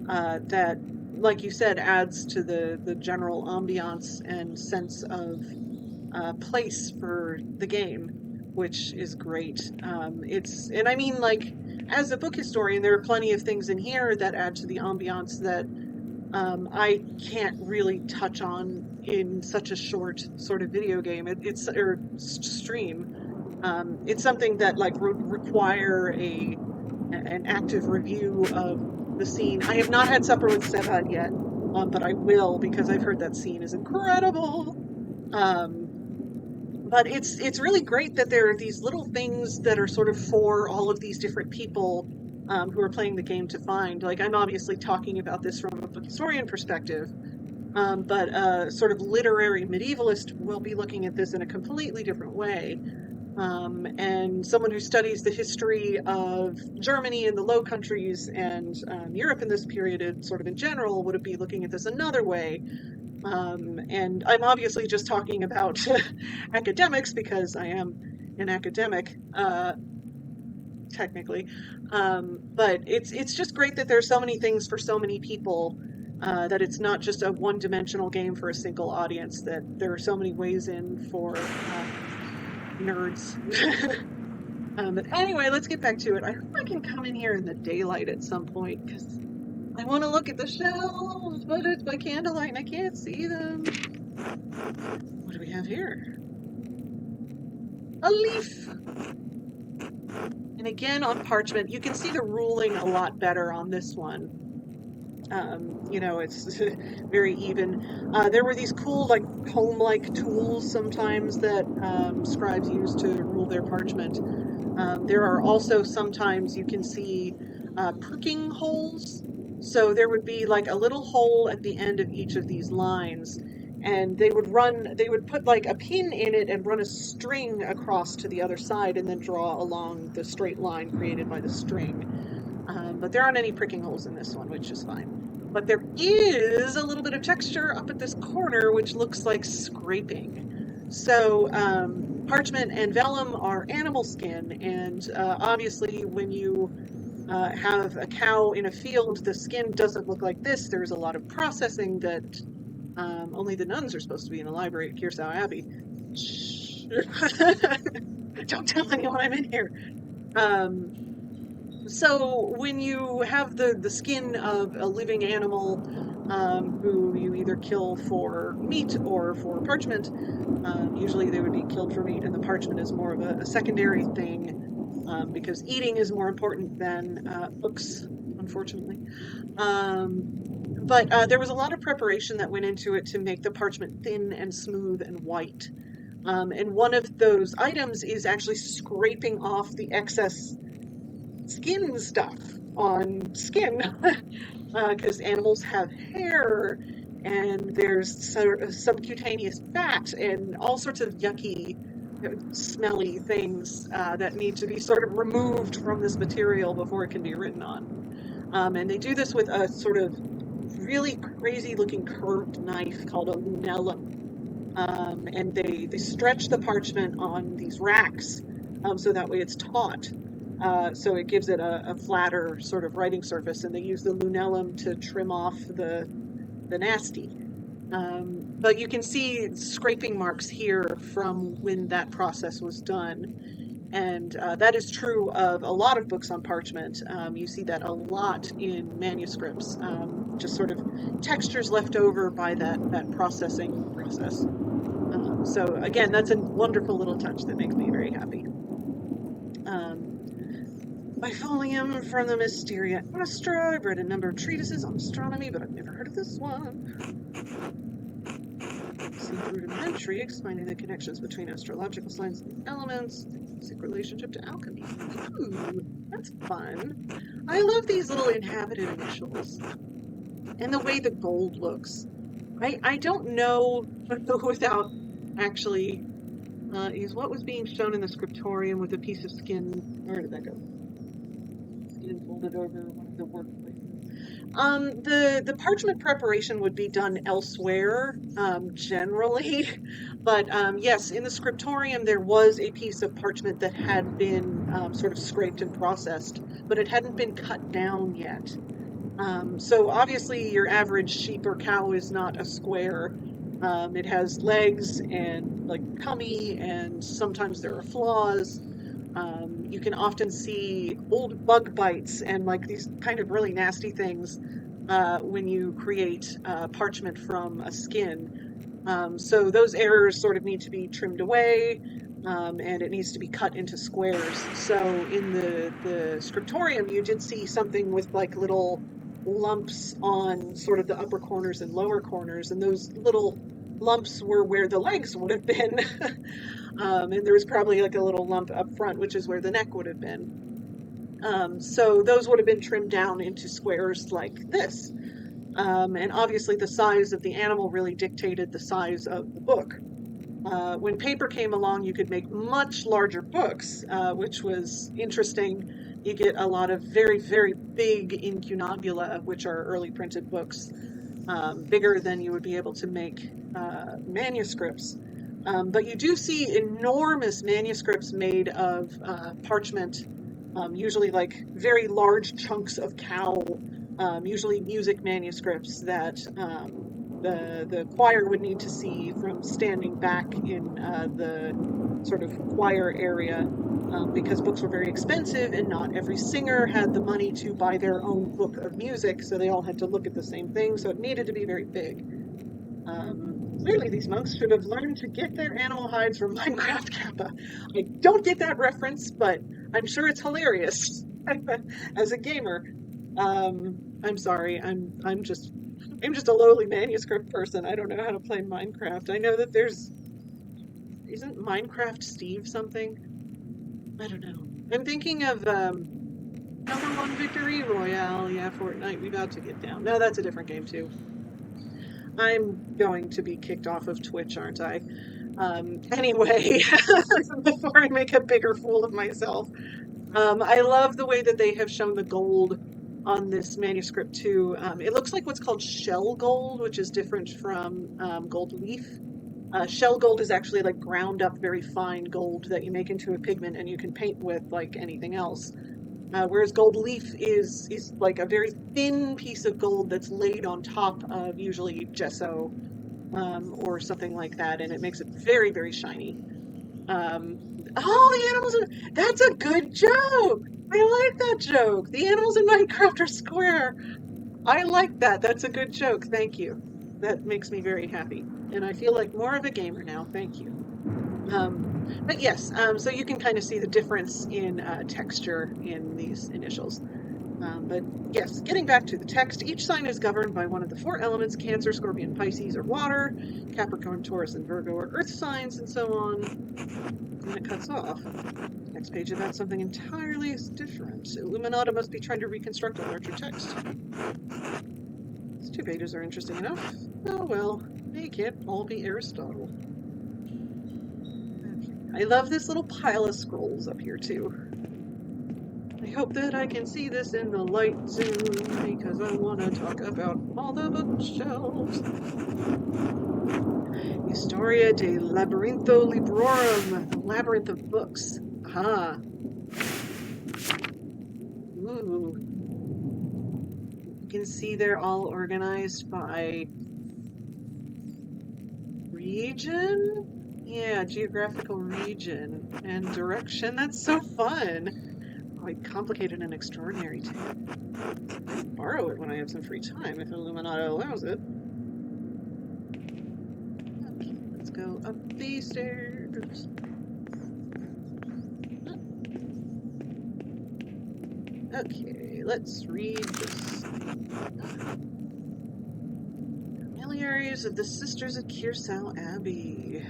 that, like you said, adds to the general ambiance and sense of place for the game, which is great. And I mean, like, as a book historian, there are plenty of things in here that add to the ambiance that I can't really touch on in such a short sort of video game. It's or stream. It's something that like would require an active review of the scene. I have not had supper with Sebad yet, but I will because I've heard that scene is incredible. Um, but it's really great that there are these little things that are sort of for all of these different people who are playing the game to find. Like, I'm obviously talking about this from a book historian perspective, but a sort of literary medievalist will be looking at this in a completely different way. And someone who studies the history of Germany and the Low Countries and Europe in this period, sort of in general, would be looking at this another way. And I'm obviously just talking about academics because I am an academic, technically. But it's just great that there's so many things for so many people, that it's not just a one-dimensional game for a single audience, that there are so many ways in for nerds. But anyway, let's get back to it. I hope I can come in here in the daylight at some point, because I want to look at the shelves, but it's by candlelight and I can't see them. What do we have here? A leaf! And again, on parchment, you can see the ruling a lot better on this one. It's very even. There were these cool, like, comb-like tools sometimes that scribes use to rule their parchment. There are also sometimes you can see pricking holes. So there would be like a little hole at the end of each of these lines, and they would put like a pin in it and run a string across to the other side and then draw along the straight line created by the string. But there aren't any pricking holes in this one, which is fine. But there is a little bit of texture up at this corner, which looks like scraping. So parchment and vellum are animal skin, and obviously when you have a cow in a field, the skin doesn't look like this. There's a lot of processing that only the nuns are supposed to be in the library at Kearsau Abbey. Shh. Don't tell anyone I'm in here. So when you have the skin of a living animal who you either kill for meat or for parchment, usually they would be killed for meat, and the parchment is more of a secondary thing because eating is more important than books, unfortunately. But there was a lot of preparation that went into it to make the parchment thin and smooth and white. And one of those items is actually scraping off the excess skin stuff on skin, because animals have hair and there's subcutaneous fat and all sorts of yucky, smelly things that need to be sort of removed from this material before it can be written on. And they do this with a sort of really crazy looking curved knife called a lunellum. And they stretch the parchment on these racks so that way it's taut. So it gives it a flatter sort of writing surface, and they use the lunellum to trim off the nasty. But you can see scraping marks here from when that process was done. And that is true of a lot of books on parchment. You see that a lot in manuscripts, just sort of textures left over by that processing process. So again, that's a wonderful little touch that makes me very happy. Bifolium from the Mysteria Astra. I've read a number of treatises on astronomy, but I've never heard of this one. Seems rudimentary, explaining the connections between astrological signs and the elements, basic relationship to alchemy. Ooh, that's fun. I love these little inhabited initials. And the way the gold looks. I don't know without actually is what was being shown in the scriptorium with a piece of skin. Where did that go? Skin folded over one of the workplaces. The parchment preparation would be done elsewhere, generally, but yes, in the scriptorium there was a piece of parchment that had been sort of scraped and processed, but it hadn't been cut down yet. So obviously your average sheep or cow is not a square. It has legs and like tummy, and sometimes there are flaws. You can often see old bug bites and like these kind of really nasty things when you create parchment from a skin. So those errors sort of need to be trimmed away, and it needs to be cut into squares. So in the scriptorium, you did see something with like little lumps on sort of the upper corners and lower corners, and those little lumps were where the legs would have been. And there was probably like a little lump up front, which is where the neck would have been. So those would have been trimmed down into squares like this. And obviously the size of the animal really dictated the size of the book. When paper came along, you could make much larger books, which was interesting. You get a lot of very, very big incunabula, which are early printed books, bigger than you would be able to make manuscripts. But you do see enormous manuscripts made of parchment, usually like very large chunks of cow, usually music manuscripts that the choir would need to see from standing back in the sort of choir area, because books were very expensive and not every singer had the money to buy their own book of music, so they all had to look at the same thing, so it needed to be very big. Clearly these monks should have learned to get their animal hides from Minecraft Kappa. I don't get that reference, but I'm sure it's hilarious as a gamer. I'm sorry, I'm just a lowly manuscript person. I don't know how to play Minecraft. I know that isn't Minecraft Steve something? I don't know. I'm thinking of One Victory Royale. Yeah, Fortnite. We about to get down. No, that's a different game too. I'm going to be kicked off of Twitch, aren't I? Anyway, before I make a bigger fool of myself, I love the way that they have shown the gold on this manuscript too. It looks like what's called shell gold, which is different from gold leaf. Shell gold is actually like ground up very fine gold that you make into a pigment and you can paint with like anything else. Whereas gold leaf is like a very thin piece of gold that's laid on top of usually gesso, or something like that, and it makes it very, very shiny. Oh, the animals that's a good joke! I like that joke! The animals in Minecraft are square! I like that. That's a good joke. Thank you. That makes me very happy. And I feel like more of a gamer now. Thank you. But yes, so you can kind of see the difference in texture in these initials. But yes, getting back to the text, each sign is governed by one of the four elements: Cancer, Scorpion, Pisces are water, Capricorn, Taurus, and Virgo are earth signs, and so on. And it cuts off. Next page about something entirely different. Illuminata must be trying to reconstruct a larger text. These 2 pages are interesting enough. Oh well, they can't all be Aristotle. I love this little pile of scrolls up here too. I hope that I can see this in the light soon, because I want to talk about all the bookshelves. Historia de Labyrintho Librorum, the labyrinth of books. Aha. Ooh. You can see they're all organized by region? Yeah, geographical region and direction. That's so fun. Quite complicated and extraordinary too. I'll borrow it when I have some free time, if Illuminata allows it. Okay, let's go up these stairs. Okay, let's read this. Familiaries of the Sisters at Kearsau Abbey.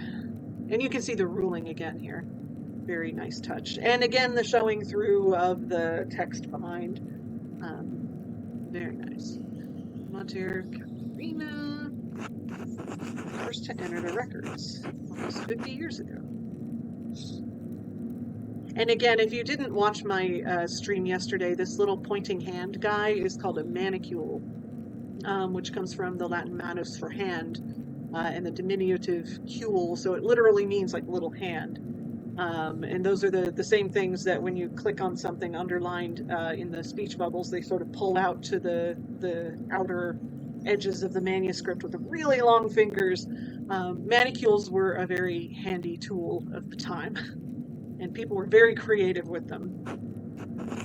And you can see the ruling again here. Very nice touch. And again, the showing through of the text behind. Very nice. Mater Caterina. First to enter the records. Almost 50 years ago. And again, if you didn't watch my stream yesterday, this little pointing hand guy is called a manicule, which comes from the Latin manus for hand, and the diminutive cule, so it literally means like little hand. And those are the same things that when you click on something underlined in the speech bubbles, they sort of pull out to the outer edges of the manuscript with really long fingers. Manicules were a very handy tool of the time, and people were very creative with them.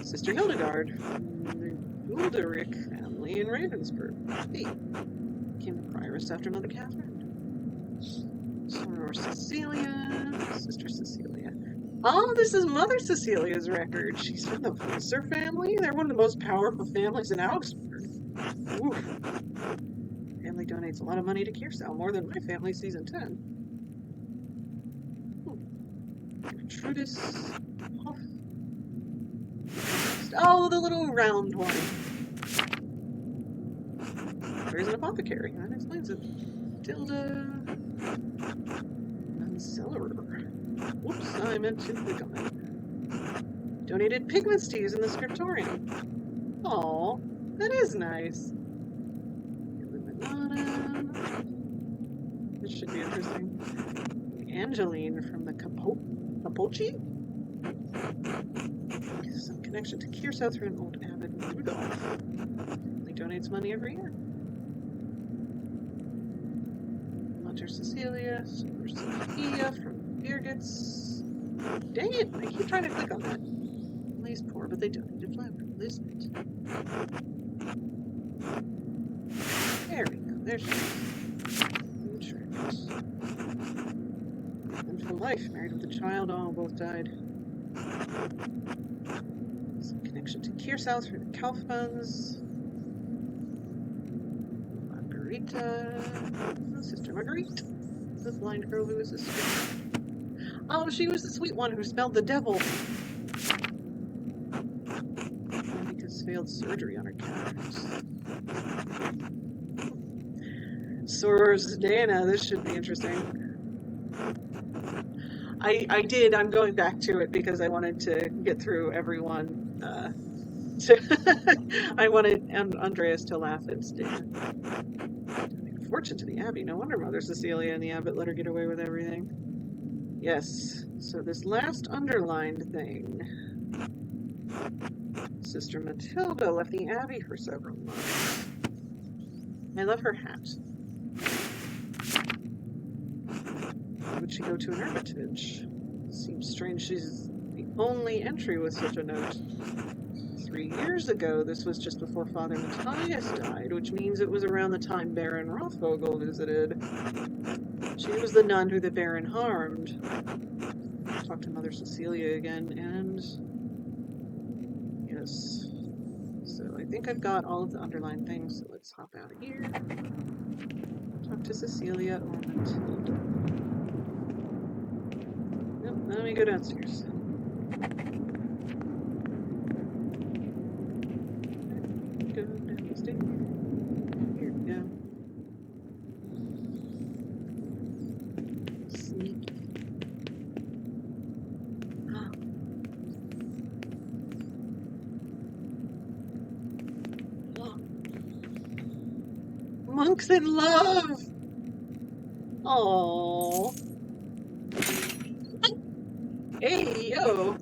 Sister Hildegard from the Ulderic family in Ravensburg. Hey, became the prioress after Mother Catherine. Soror Cecilia, Sister Cecilia. Oh, this is Mother Cecilia's record. She's from the Visser family. They're one of the most powerful families in Augsburg. Oof. Family donates a lot of money to Kearsau, more than my family season 10. Gertrudis. Oh, the little round one. There's an apothecary. That explains it. Tilda. Uncellarer. Whoops, I meant to click on that. Donated pigments to use in the scriptorium. Aw, that is nice. This should be interesting. Angeline from the Capochi? Some connection to Kearsau through an old abbot, Rudolph. He donates money every year. Mother Cecilia, Super Sophia from Birgit's. Dang it, I keep trying to click on that. Lily's poor, but they donated flour. Lisbeth. There we go, there she is. And for life, married with a child, all both died. Some connection to Kearsau through the Kaufmanns. Margarita. Sister Marguerite. The blind girl who was a sister. Oh, she was the sweet one who smelled the devil. Because failed surgery on her calves. Soror's Dana, this should be interesting. I'm going back to it because I wanted to get through everyone. I wanted Andreas to laugh at Stan. Fortune to the Abbey. No wonder Mother Cecilia and the Abbot let her get away with everything. Yes, so this last underlined thing. Sister Matilda left the Abbey for several months. I love her hat. Why would she go to an hermitage? Seems strange she's the only entry with such a note. 3 years ago, this was just before Father Matthias died, which means it was around the time Baron Rothvogel visited. She was the nun who the Baron harmed. Talk to Mother Cecilia again, and... yes. So I think I've got all of the underlined things, so let's hop out of here. Talk to Cecilia or Matilda. Nope, let me go downstairs. Go downstairs. Here we go. Sneaky. Monks in love! Aww. Hey, yo!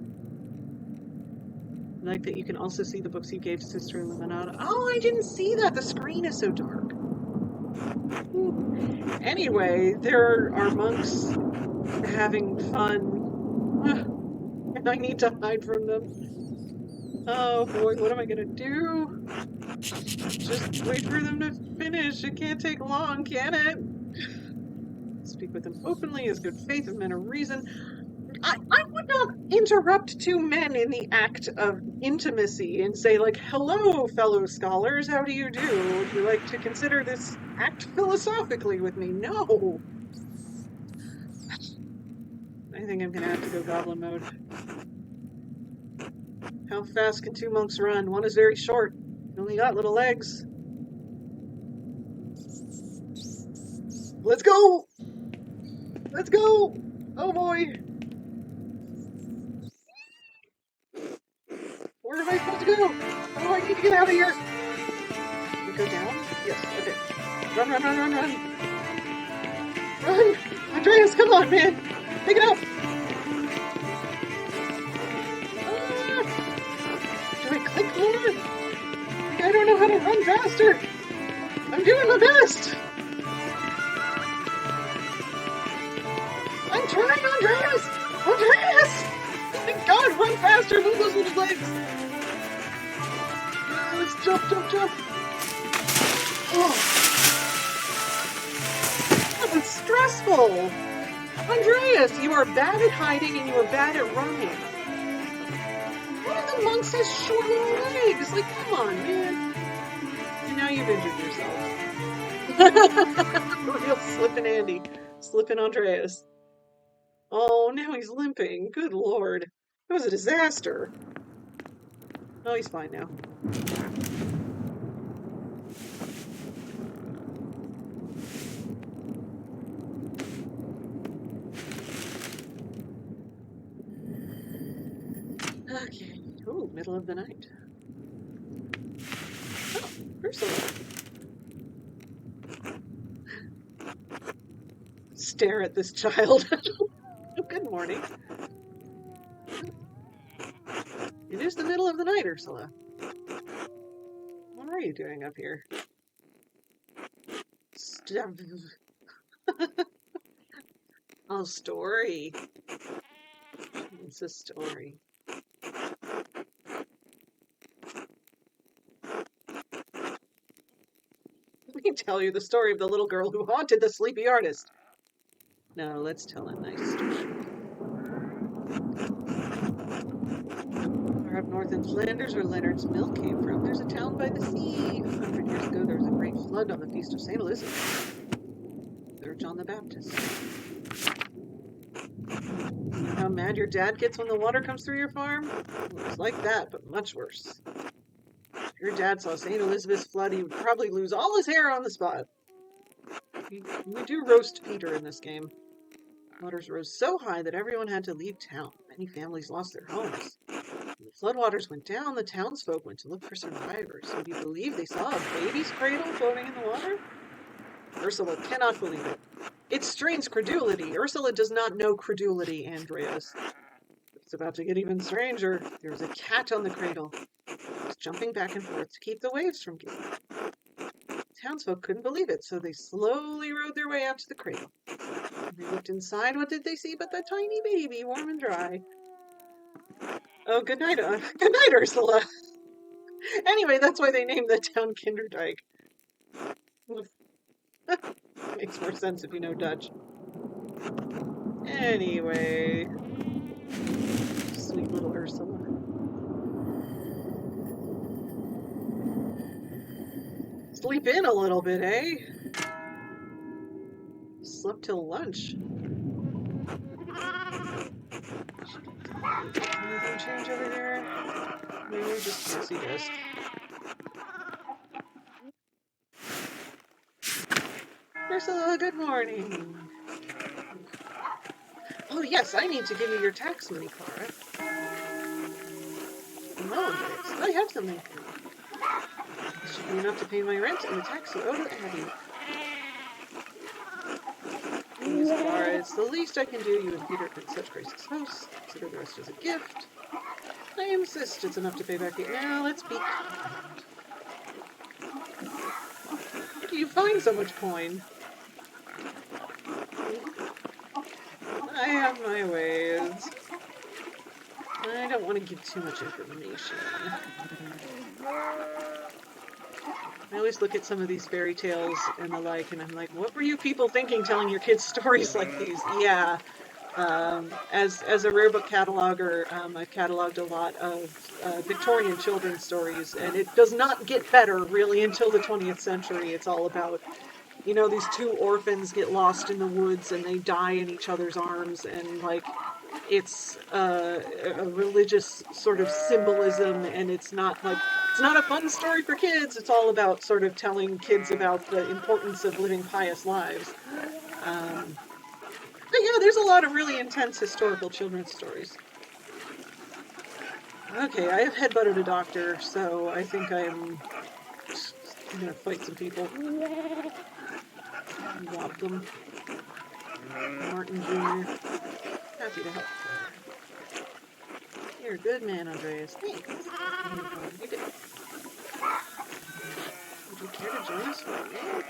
I like that you can also see the books you gave to Sister Illuminata. Oh, I didn't see that! The screen is so dark. Ooh. Anyway, there are monks having fun. And I need to hide from them. Oh boy, what am I gonna do? Just wait for them to finish. It can't take long, can it? Speak with them openly as good faith of men of reason. I would not interrupt two men in the act of intimacy and say, like, hello, fellow scholars, how do you do? Would you like to consider this act philosophically with me? No! I think I'm gonna have to go goblin mode. How fast can two monks run? One is very short. Only got little legs. Let's go! Let's go! Oh boy! no! Oh, I need to get out of here! Can we go down? Yes, okay. Run, run, run, run, run! Run! Andreas, come on, man! Pick it up! Do I click more? I don't know how to run faster! I'm doing my best! I'm trying, Andreas! Andreas! Oh my god, run faster! Move those little legs! Let's jump, jump, jump! Oh. That was stressful! Andreas, you are bad at hiding and you are bad at running. One of the monks has short little legs! Like, come on, man! And now you've injured yourself. Real slippin' Andy. Slippin' Andreas. Oh, now he's limping. Good lord. It was a disaster. Oh, he's fine now. Okay. Ooh, middle of the night. Oh, Ursula. Stare at this child. Good morning. It is the middle of the night, Ursula. What are you doing up here? Oh, story. It's a story. Let me tell you the story of the little girl who haunted the sleepy artist. No, let's tell a nice story. Far up north in Flanders, where Leonard's mill came from, there's a town by the sea. 100 years ago, there was a great flood on the feast of St. Elizabeth. There, John the Baptist. You know how mad your dad gets when the water comes through your farm? Well, it's like that, but much worse. If your dad saw St. Elizabeth's flood, he would probably lose all his hair on the spot. We do roast Peter in this game. Waters rose so high that everyone had to leave town. Many families lost their homes. When the floodwaters went down, the townsfolk went to look for survivors. Would you believe they saw a baby's cradle floating in the water? Ursula cannot believe it. It strains credulity. Ursula does not know credulity, Andreas. It's about to get even stranger. There was a cat on the cradle. It was jumping back and forth to keep the waves from getting out. Townsfolk couldn't believe it, so they slowly rowed their way out to the cradle. When they looked inside, what did they see but the tiny baby, warm and dry? Oh, good night, Ursula. Anyway, that's why they named the town Kinderdijk. Makes more sense if you know Dutch. Anyway, sweet little Ursula. Sleep in a little bit, eh? Slept till lunch. Anything change over here? Maybe just fancy dust. Ursula, good morning. Oh yes, I need to give you your tax money, Clara. No, Andreas, I have something for you. This should be enough to pay my rent and the tax you owe to Abby. Please, Clara, it's the least I can do. You and Peter in such gracious house. Consider the rest as a gift. I insist it's enough to pay back the... Now, let's be kind. Where do you find so much coin? I have my ways. I don't want to give too much information. I always look at some of these fairy tales and the like, and I'm like, what were you people thinking telling your kids stories like these? Yeah. As a rare book cataloger, I've cataloged a lot of Victorian children's stories, and it does not get better really until the 20th century. It's all about, you know, these two orphans get lost in the woods and they die in each other's arms, and like it's a religious sort of symbolism, and it's not a fun story for kids. It's all about sort of telling kids about the importance of living pious lives. But yeah, there's a lot of really intense historical children's stories. Okay, I have headbutted a doctor, so I think I'm gonna fight some people. Rob them. Martin Jr. Happy to help. You're a good man, Andreas. Thanks. You did. Would you care to join us for a minute?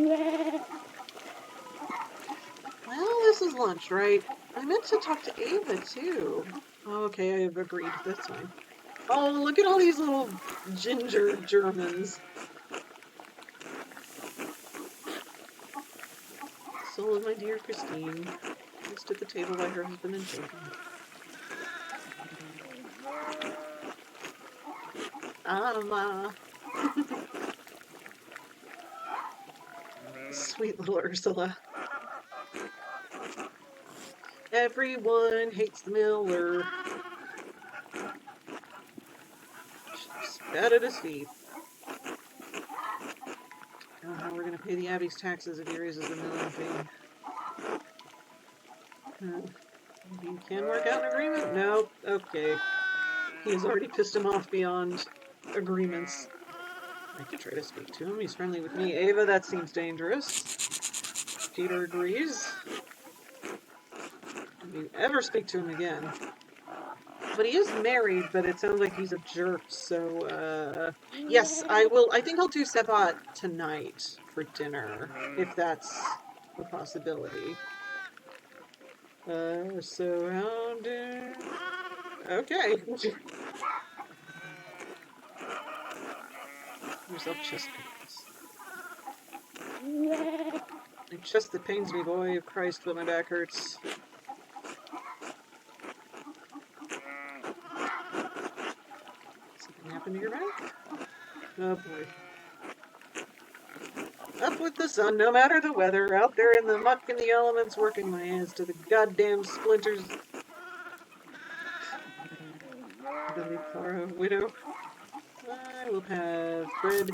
Yes. Well, this is lunch, right? I meant to talk to Ava, too. Oh, okay, I have agreed. That's fine. Oh, look at all these little ginger Germans. Soul of my dear Christine, placed at the table by her husband and children. Alma. Sweet little Ursula. Everyone hates the Miller. Spat at his feet. I don't know how we're going to pay the Abbey's taxes if he raises the Miller fee. You can work out an agreement? Nope. Okay. He has already pissed him off beyond agreements. I could try to speak to him. He's friendly with me. Ava, that seems dangerous. Peter agrees. If you ever speak to him again. But he is married, but it sounds like he's a jerk, so, yes, I will. I think I'll do Sebat tonight for dinner, if that's a possibility. So how do... Okay. Yourself chest pains. A chest that pains me, boy. Christ, but my back hurts. Something happened to your back? Oh boy. Up with the sun, no matter the weather. Out there in the muck and the elements, working my hands to the goddamn splinters. Billy Clara, widow. I will have bread,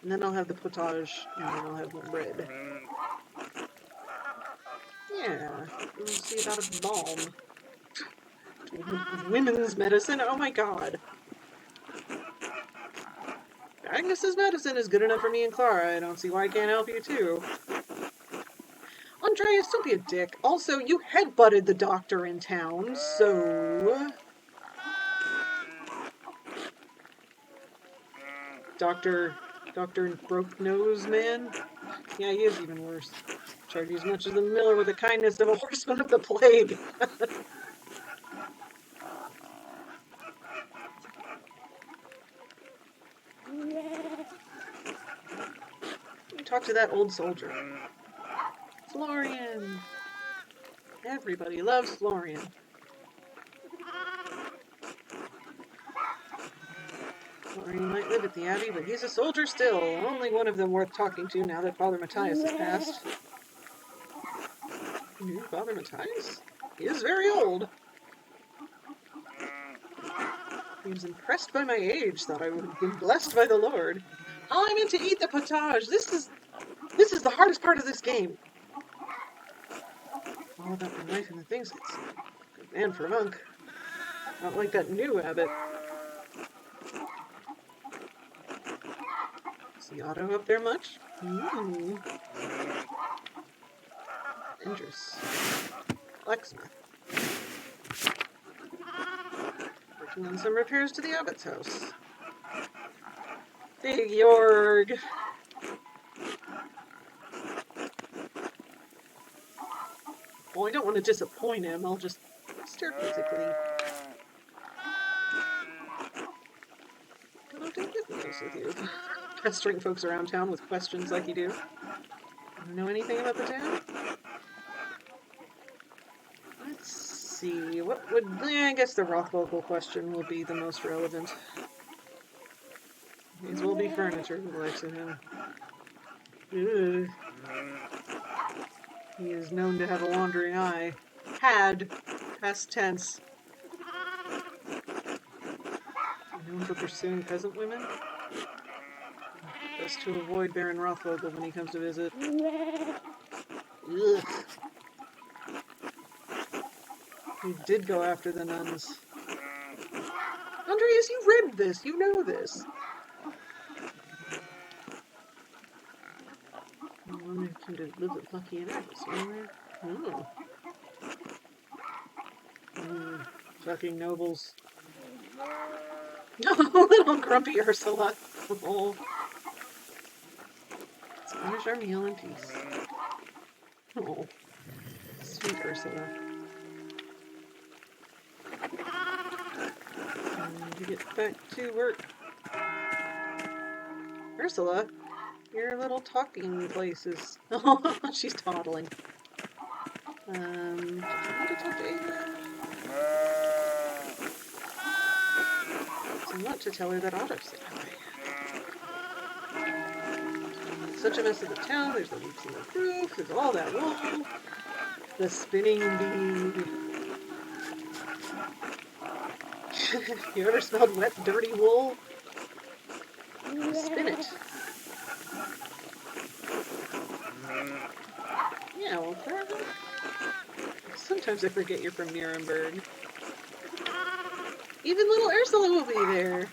and then I'll have the potage, and then I'll have more bread. Yeah, we'll see about a balm. Women's medicine? Oh my god. Agnes's medicine is good enough for me and Clara. I don't see why I can't help you too. Andreas, don't be a dick. Also, you headbutted the doctor in town, so... Dr. Broke Nose Man? Yeah, he is even worse. Charge you as much as the Miller with the kindness of a horseman of the plague. Talk to that old soldier. Florian. Everybody loves Florian. Florian might live at the Abbey, but he's a soldier still. Only one of them worth talking to now that Father Matthias has passed. You knew Father Matthias? He is very old. He was impressed by my age, thought I would have been blessed by the Lord. Oh, I meant to eat the potage. This is the hardest part of this game. All about the knife and the things. It's good man for a monk. Not like that new abbot. Is the auto up there much? Dangerous. Blacksmith. Working on some repairs to the abbot's house. Big Jorg. Well, I don't want to disappoint him. I'll just stare quizzically. Oh, don't get nice with you. Pestering folks around town with questions like you do. You know anything about the town? Let's see. What would... I guess the Rothvocal question will be the most relevant. These will be furniture, the likes of him. Ugh. He is known to have a wandering eye. Had. Past tense. Known for pursuing peasant women? Best to avoid Baron Rothvogel when he comes to visit. Ugh. He did go after the nuns. Andreas, you read this. You know this. One came to live with Lucky and Alice. Fucking nobles. Little grumpy Ursula. Oh. Let's finish our meal in peace. Oh. Sweet Ursula. To get back to work. Ursula, your little talking place is... Oh, she's toddling. Do you want to talk to Ava? So what to tell her that Otto's said It's such a mess of the town. There's the leaks in the roof. There's all that wool. The spinning bee. You ever smelled wet, dirty wool? Spin it. Yeah, well, sometimes I forget you're from Nuremberg. Even little Ursula will be there.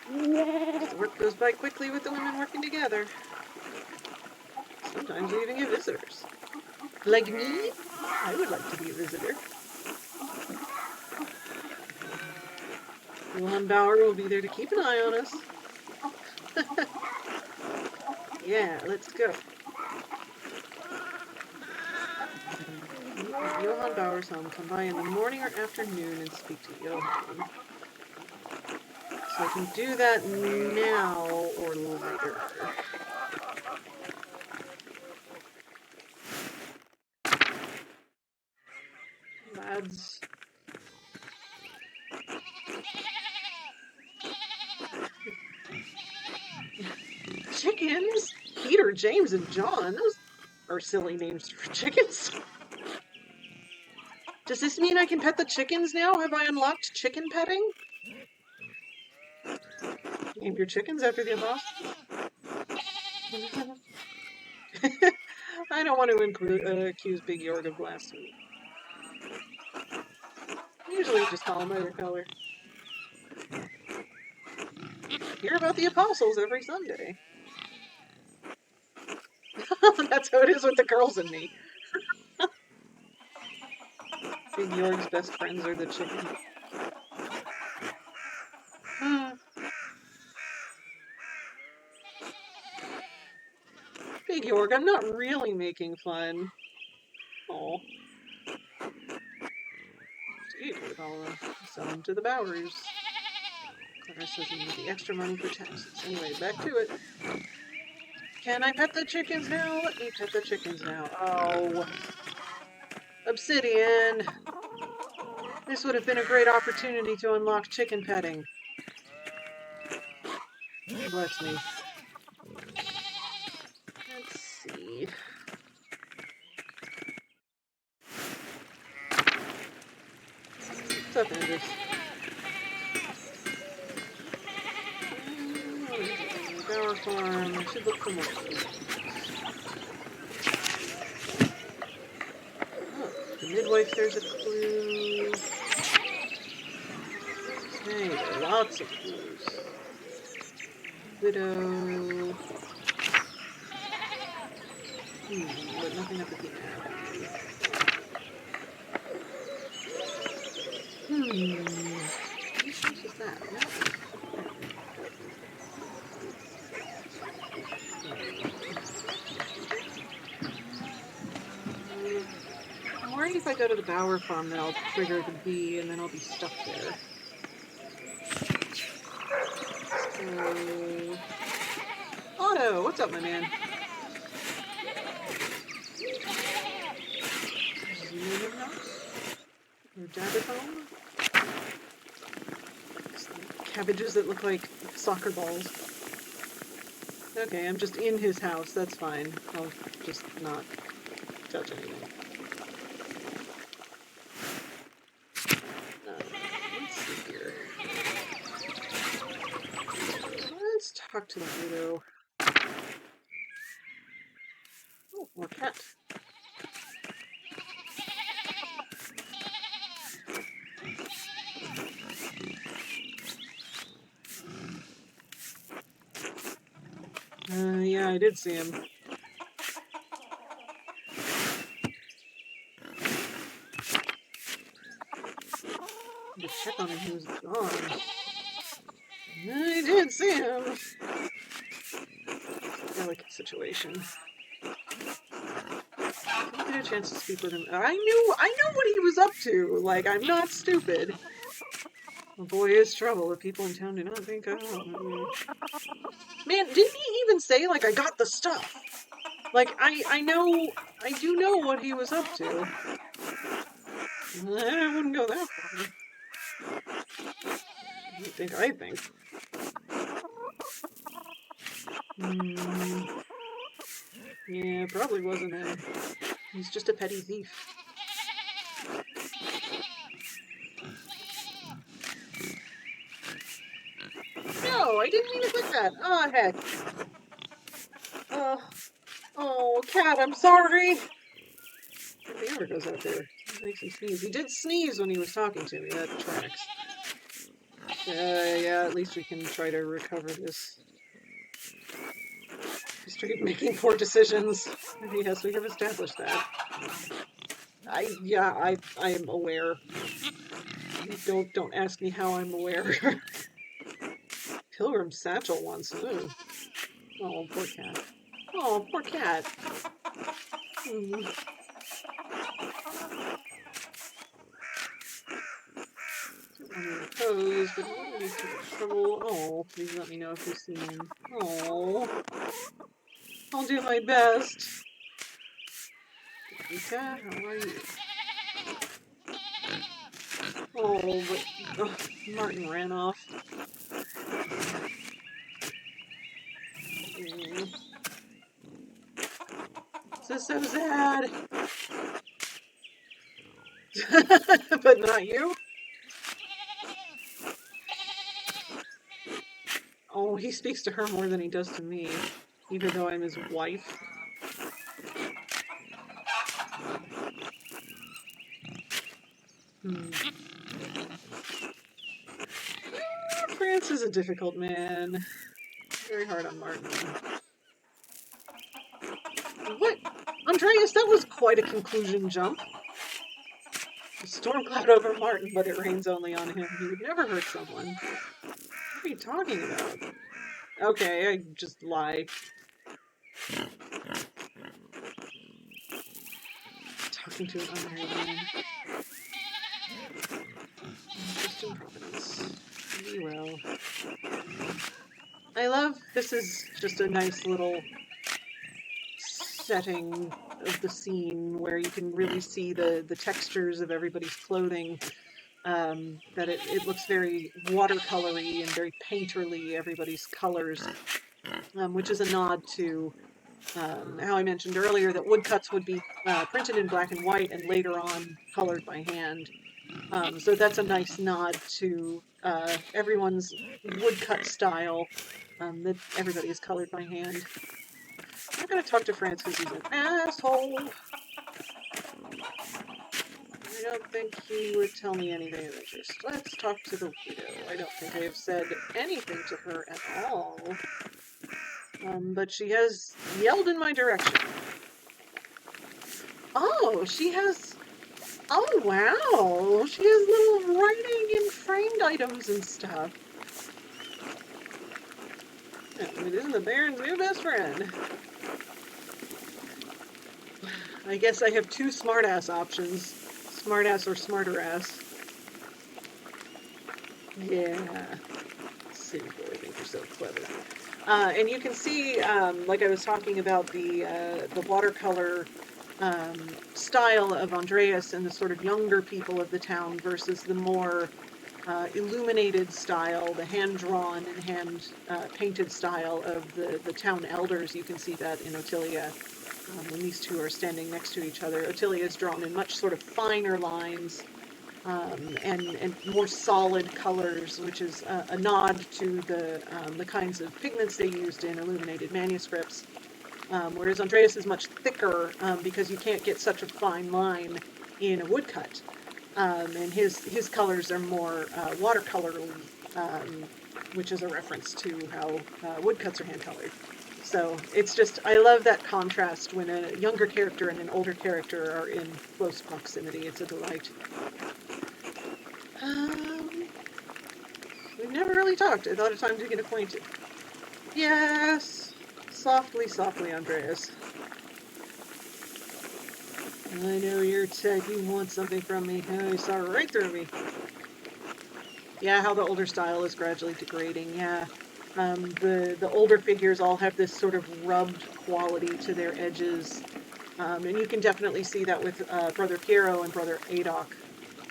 The work goes by quickly with the women working together. Sometimes we even get visitors. Like me? I would like to be a visitor. Johann Bauer will be there to keep an eye on us. Yeah, let's go. Johann Bauer's home. Come by in the morning or afternoon and speak to Johann. So I can do that now or later. Lads. Chickens? Peter, James, and John? Those are silly names for chickens. Does this mean I can pet the chickens now? Have I unlocked chicken petting? Name your chickens after the apostles? I don't want to accuse Big Yorg of blasphemy. Usually just call him by their color. Hear about the apostles every Sunday. That's how it is with the girls and me. Big Yorg's best friends are the chickens. Big Yorg, I'm not really making fun. Oh. I'll sell them to the Bowers. Clara says you need the extra money for taxes. Anyway, back to it. Can I pet the chickens now? Let me pet the chickens now. Oh. Obsidian. This would have been a great opportunity to unlock chicken petting. Bless me. Let's see. What's up, Andrews? Bower Farm. I should look for more food. Oh, the midwife, there's a clue. Hey, there are lots of clues. Widow. But nothing up at the alley. Which house is that? I'm worried if I go to the Bower Farm that I'll trigger the bee and then I'll be stuck there. So... Otto, what's up, my man? Or dad at home? Cabbages that look like soccer balls. Okay, I'm just in his house, that's fine. I'll just not touch anything. Let's see here. Let's talk to the widow. Oh, More cat. Yeah, I did see him. To check on him, he was gone. I did see him. Delicate situation. Didn't get a chance to speak with him. I knew what he was up to. Like, I'm not stupid. A boy is trouble if people in town do not think I am. Man, didn't he even say, like, I got the stuff? Like, I do know what he was up to. I wouldn't go that far. I think. Yeah, probably wasn't him. He's just a petty thief. No, I didn't mean it like that. Oh, heck. Oh, cat, I'm sorry. If he ever goes out there, it makes him sneeze. He did sneeze when he was talking to me. That tracks. Yeah, at least we can try to recover this history of making poor decisions. Yes, we have established that. I am aware. Don't ask me how I'm aware. Pilgrim satchel once. Ooh. Oh, poor cat. Oh, poor cat. I'm in a pose, but not really too much trouble. Oh, please let me know if you see him. Oh, I'll do my best. Rita, how are you? Oh, but Martin ran off. This is so sad. But not you? Oh, he speaks to her more than he does to me, even though I'm his wife. France is a difficult man. Very hard on Martin. What? Andreas, that was quite a conclusion jump. A storm cloud over Martin, but it rains only on him. He would never hurt someone. What are you talking about? Okay, I just lie. Talking to an unmarried man. Just in Providence. Be well. I love, this is just a nice little setting of the scene where you can really see the textures of everybody's clothing. That it looks very watercolory and very painterly, everybody's colors, which is a nod to how I mentioned earlier that woodcuts would be printed in black and white and later on colored by hand. So that's a nice nod to everyone's woodcut style, that everybody is colored by hand. I'm not going to talk to France because he's an asshole. I don't think he would tell me anything of interest. Let's talk to the widow. I don't think I have said anything to her at all. But she has yelled in my direction. Oh, she has... Oh, wow! She has little writing and framed items and stuff. It isn't the Baron's new best friend. I guess I have two smartass options. Smartass or smarter-ass. Yeah. Silly boy, I think you're so clever. And you can see, like I was talking about, the watercolor style of Andreas and the sort of younger people of the town versus the more illuminated style, the hand-drawn and hand-painted style of the town elders. You can see that in Ottilia. When these two are standing next to each other. Ottilia is drawn in much sort of finer lines and more solid colors, which is a nod to the kinds of pigments they used in illuminated manuscripts. whereas Andreas is much thicker because you can't get such a fine line in a woodcut. And his colors are more watercolor, which is a reference to how woodcuts are hand-colored. So it's just, I love that contrast when a younger character and an older character are in close proximity. It's a delight. We've never really talked. I thought it time to get acquainted. Yes. Softly, softly, Andreas. I know your type. You want something from me. Oh, you saw right through me. Yeah, how the older style is gradually degrading. Yeah. The older figures all have this sort of rubbed quality to their edges. And you can definitely see that with Brother Piero and Brother Adok.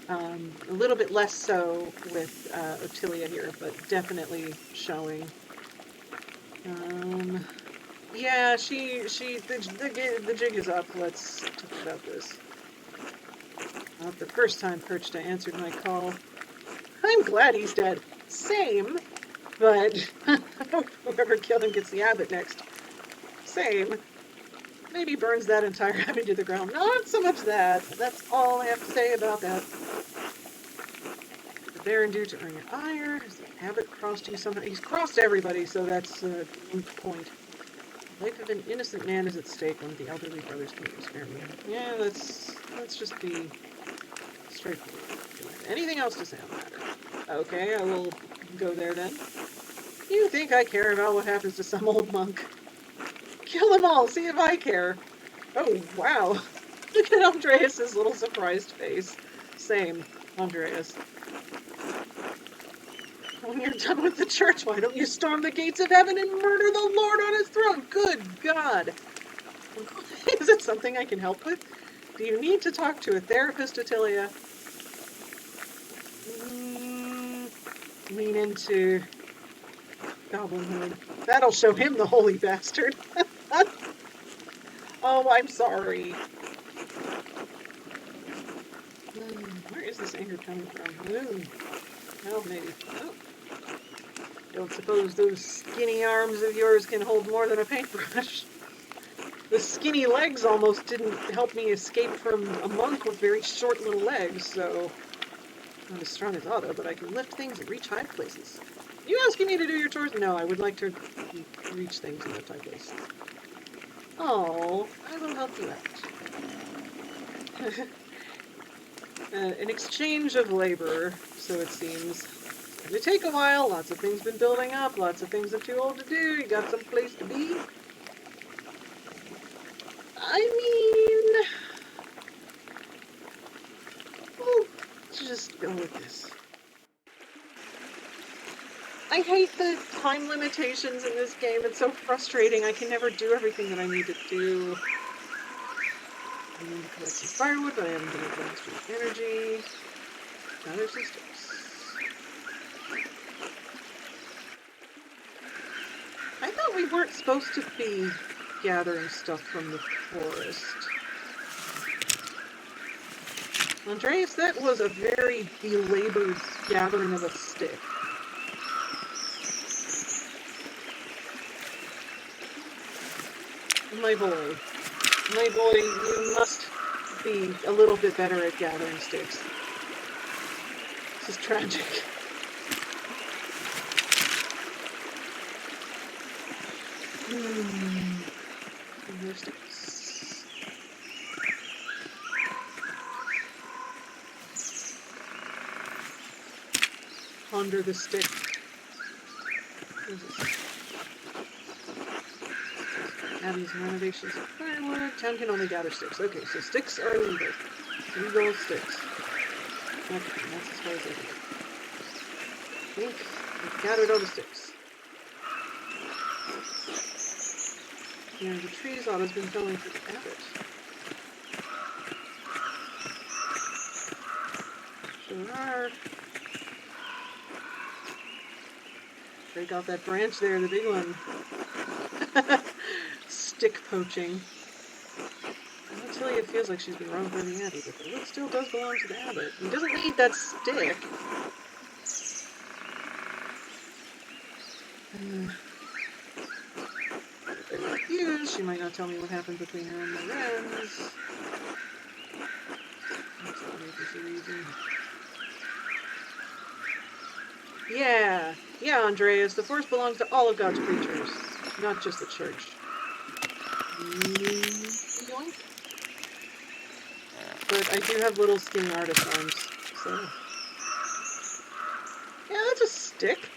A little bit less so with Ottilia here, but definitely showing. Yeah, the jig is up. Let's talk about this. Not the first time Perchta answered my call. I'm glad he's dead. Same, but whoever killed him gets the abbot next. Same. Maybe burns that entire abbey to the ground. Not so much that. That's all I have to say about that. The Baron due to earn your ire. Has the abbot crossed you somehow? He's crossed everybody, so that's a moot point. The life of an innocent man is at stake. One of the elderly brothers can spare me. Yeah, let's just be straightforward. Anything else to say on the matter? Okay, I will go there then. You think I care about what happens to some old monk? Kill them all, see if I care. Oh, wow. Look at Andreas's little surprised face. Same, Andreas. When you're done with the church, why don't you storm the gates of heaven and murder the Lord on his throne? Good God. Is it something I can help with? Do you need to talk to a therapist, Ottilia? Lean into goblinhood. That'll show him the holy bastard. Oh, I'm sorry. Where is this anger coming from? Ooh. Well, maybe. Oh. Don't suppose those skinny arms of yours can hold more than a paintbrush. The skinny legs almost didn't help me escape from a monk with very short little legs, so not as strong as Otto, but I can lift things and reach high places. You asking me to do your chores? No, I would like to reach things and lift high places. Oh, I will help you out. An exchange of labor, so it seems. It's going to take a while, lots of things been building up, lots of things are too old to do, you got some place to be. I mean, we'll just go with this. I hate the time limitations in this game. It's so frustrating. I can never do everything that I need to do. I need to collect some firewood, but I haven't been able to extra energy. Now there's some sticks. I thought we weren't supposed to be gathering stuff from the forest. Andreas, that was a very belabored gathering of a stick. My boy, you must be a little bit better at gathering sticks. This is tragic. More sticks. Ponder the stick. What is this? Abby's renovations of firewood. Town can only gather sticks. Okay, so sticks are legal. Legal sticks. Okay, that's as far as I think we've gathered all the sticks. Here are the trees Otto's been felling for the abbot. Sure are. Break off that branch there, the big one. Stick poaching. Ottilia feels like she's been wrong for the abbey, but the wood still does belong to the abbot. He doesn't need that stick. They refuse. She might not tell me what happened between her and Lorenz. That's obviously easy. Yeah. Yeah, Andreas. The Force belongs to all of God's creatures, not just the Church. Yoink. But I do have little skinny artist arms, so... Yeah, that's a stick.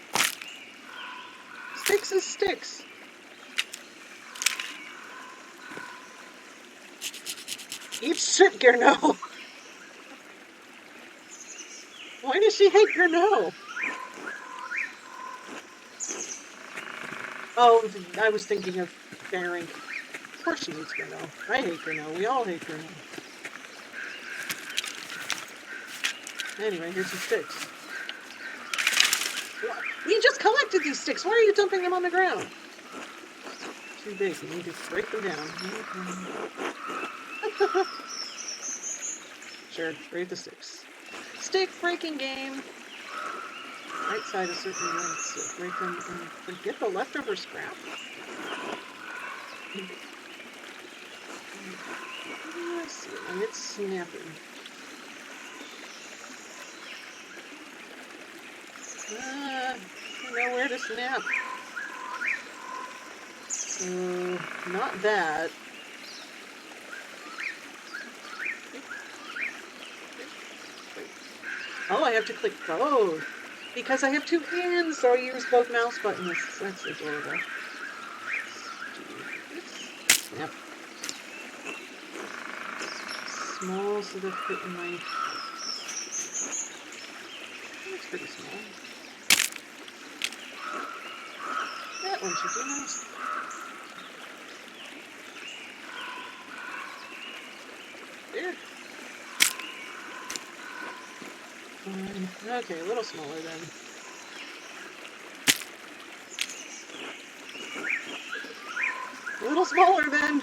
Sticks is sticks. Eat shit, Gernot. Why does she hate Gernot? Oh, I was thinking of Bearing. Of course she hates Gernot. I hate Gernot. We all hate Gernot. Anyway, here's some sticks. We just collected these sticks. Why are you dumping them on the ground? Too big. You need to break them down. Sure, break the sticks. Stick breaking game. Right side of certain lengths, so break them and get the leftover scrap. Let's see, and it's snapping. I know where to snap. So, not that. Oh, I have to click both. Because I have two hands, so I use both mouse buttons. That's adorable. Snap. Small so that fit in my... That's pretty small. That one should do nice. There. Okay, a little smaller then. A little smaller then.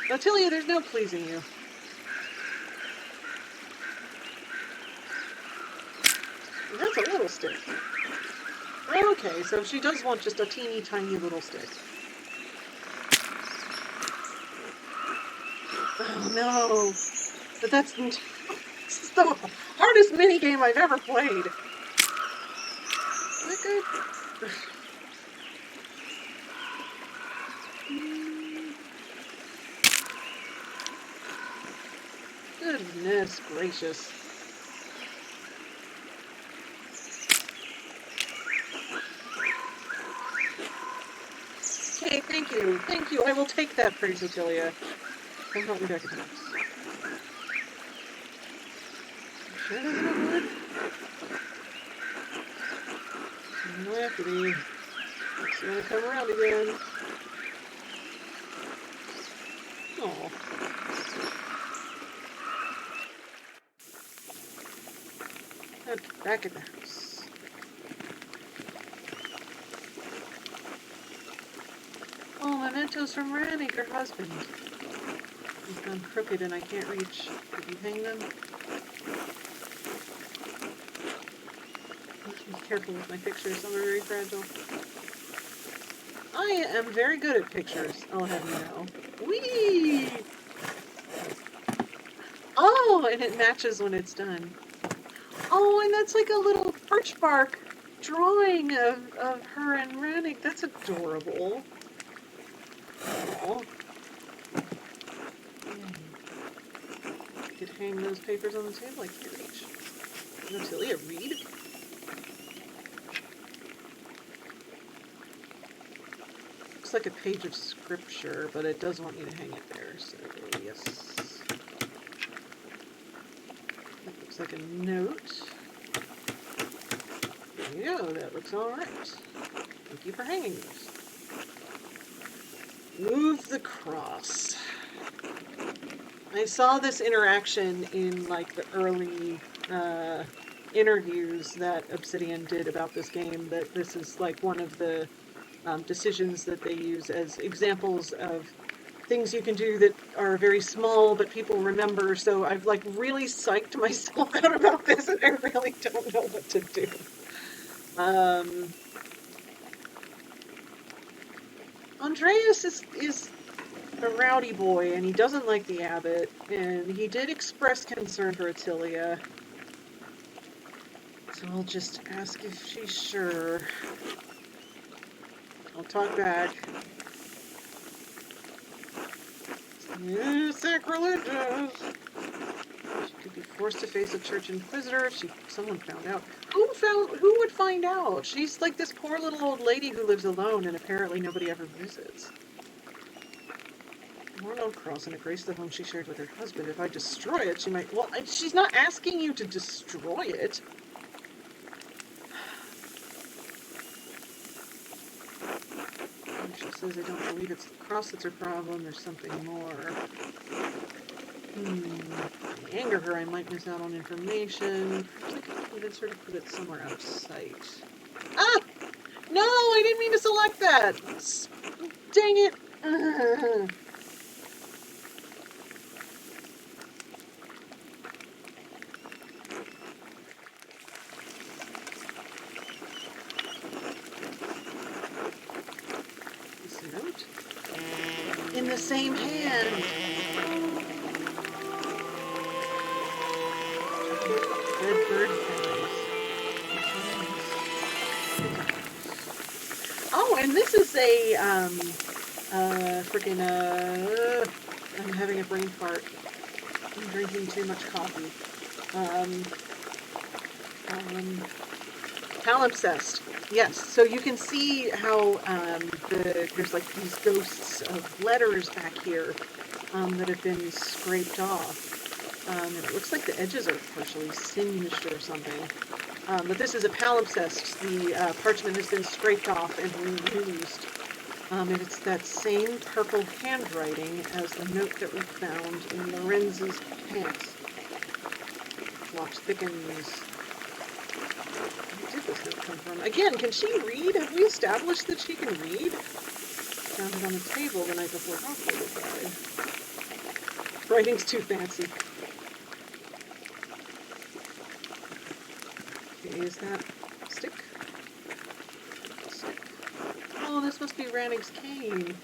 Natalia, there's no pleasing you. That's a little stick. Okay, so she does want just a teeny tiny little stick. Oh no. But this is the hardest minigame I've ever played. Is that good? Goodness gracious. Okay, thank you. Thank you. I will take that, praise Natalia. Come help me back at the house. Sure doesn't have wood? It'll have to be. It's gonna come around again. Oh. Okay, back at the house. Oh, mementos from Rannick, her husband. He's gone crooked and I can't reach. Did you hang them? Be careful with my pictures, some are very fragile. I am very good at pictures, I'll have you know. Whee! Oh, and it matches when it's done. Oh, and that's like a little birch bark drawing of her and Rannick. That's adorable. Oh. Could hang those papers on the table. I can't reach. Natalia, read? Looks like a page of scripture, but it does want me to hang it there, so yes. That looks like a note. There you go, that looks alright. Thank you for hanging this. Move the cross. I saw this interaction in like the early interviews that Obsidian did about this game, that this is like one of the decisions that they use as examples of things you can do that are very small but people remember. So I've like really psyched myself out about this and I really don't know what to do. Um, Andreas is a rowdy boy, and he doesn't like the abbot, and he did express concern for Attilia. So I'll just ask if she's sure. I'll talk back. Sacrilegious! She could be forced to face a church inquisitor if someone found out. Who would find out? She's like this poor little old lady who lives alone, and apparently nobody ever visits. One old cross and a grace the home she shared with her husband. If I destroy it, she might... Well, she's not asking you to destroy it. She says, I don't believe it's the cross that's her problem. There's something more. If I anger her, I might miss out on information. Perhaps I could convince her to put it somewhere out of sight. Ah! No, I didn't mean to select that! Dang it! This note? In the same hand! Red bird feathers. Oh, and this is a, I'm having a brain fart. I'm drinking too much coffee. Palimpsest. Yes, so you can see how there's like these ghosts of letters back here that have been scraped off. And it looks like the edges are partially singed or something. But this is a palimpsest. The parchment has been scraped off and reused. And it's that same purple handwriting as the note that we found in Lorenz's pants. Watch thickens. Where did this note come from? Again, can she read? Have we established that she can read? Found it on the table the night before Hawkwood died. Writing's too fancy. Okay, is that stick? Stick. Oh, this must be Rannig's cane.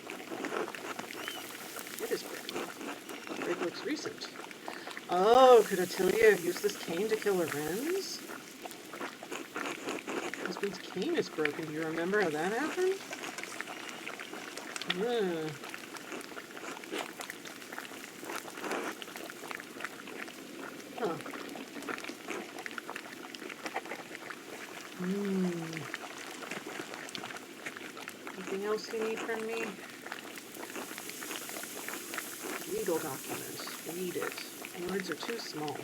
It is broken. The break looks recent. Oh, could Attilia have used this cane to kill Lorenz? Husband's cane is broken. Do you remember how that happened? Huh. Anything else you need from me? Legal document. Read it. Words are too small.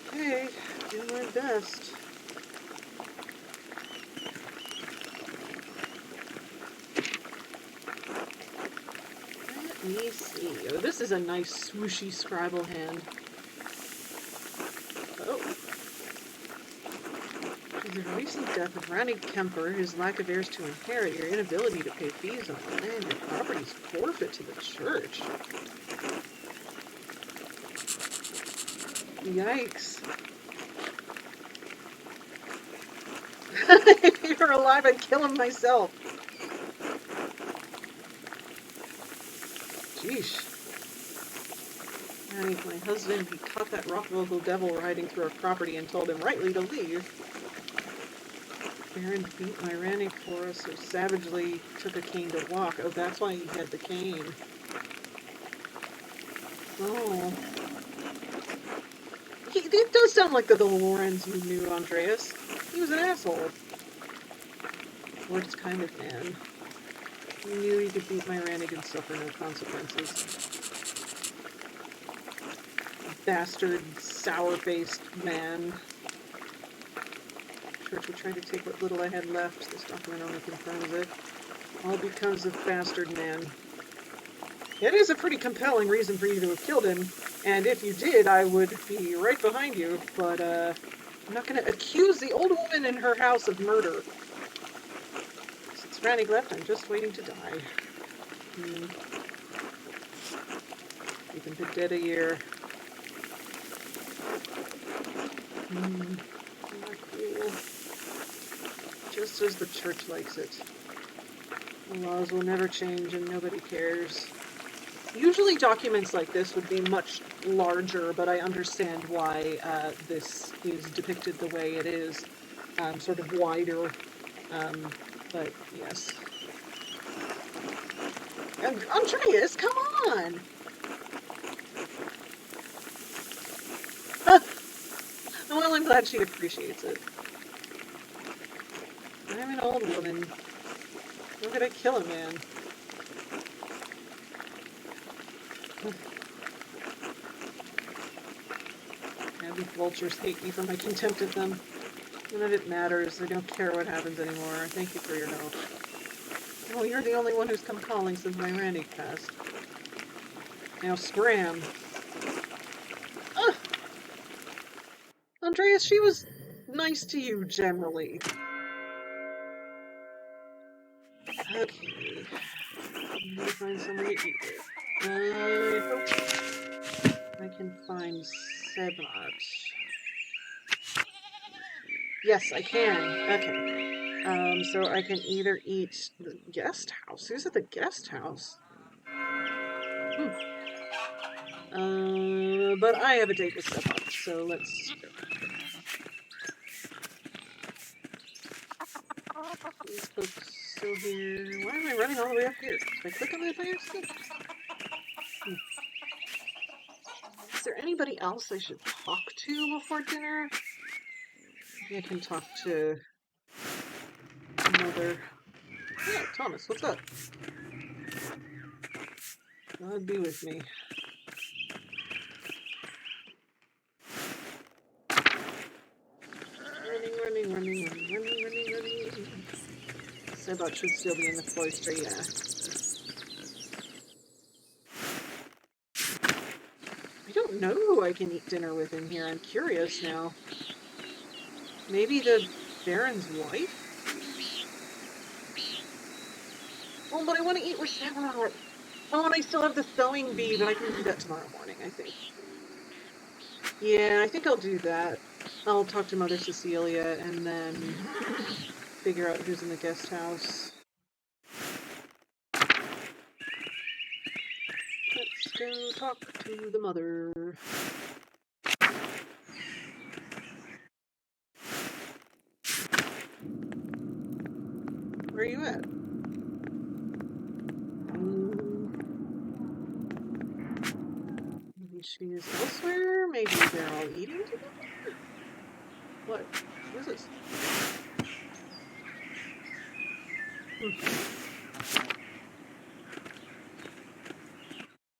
Okay, do my best. Let me see. Oh, this is a nice swooshy scribble hand. Oh. The recent death of Rannig Kemper, his lack of heirs to inherit, your inability to pay fees on land, your property's forfeit to the church. Yikes. If he were alive, I'd kill him myself. Sheesh. Rannig, my husband, he caught that Rockvogel devil riding through our property and told him rightly to leave. Baron beat my Rannig for us so savagely took a cane to walk. Oh, that's why he had the cane. Oh. It does sound like the Lorenz you knew, Andreas. He was an asshole. Worst kind of man. He knew he could beat my Rannig and suffer no consequences. Bastard, sour-faced man. Church would try to take what little I had left. This document only confirms it. All because of bastard man. It is a pretty compelling reason for you to have killed him, and if you did, I would be right behind you, but I'm not going to accuse the old woman in her house of murder. Since Rannig left, I'm just waiting to die. We've been dead a year. Not cool. Just as the church likes it. The laws will never change and nobody cares. Usually documents like this would be much larger, but I understand why this is depicted the way it is, sort of wider. But yes. Andreas, come on! Well, I'm glad she appreciates it. I'm an old woman. I'm gonna kill a man. Yeah, these vultures hate me for my contempt of them. None of it matters. I don't care what happens anymore. Thank you for your help. Oh, you're the only one who's come calling since my Randy passed. Now scram. Ugh! Andreas, she was nice to you generally. Okay. I'm gonna find somewhere to eat it. I hope I can find Sebat. Yes, I can. Okay. So I can either eat the guest house. Who's at the guest house? But I have a date with Sebat, so let's go. These folks still here. Why am I running all the way up here? Did I click on that by accident? Is there anybody else I should talk to before dinner? Maybe I can talk to Mother. Yeah, Thomas, what's up? God be with me. Running. Sebat should still be in the cloister, yeah. I don't know who I can eat dinner with in here. I'm curious now. Maybe the Baron's wife? Oh, but I want to eat with Sebat. Oh, and I still have the sewing bee, but I can do that tomorrow morning, I think. Yeah, I think I'll do that. I'll talk to Mother Cecilia and then figure out who's in the guest house. Let's go talk to the mother. Where are you at? Maybe she is elsewhere? Maybe they're all eating together? What? What is this?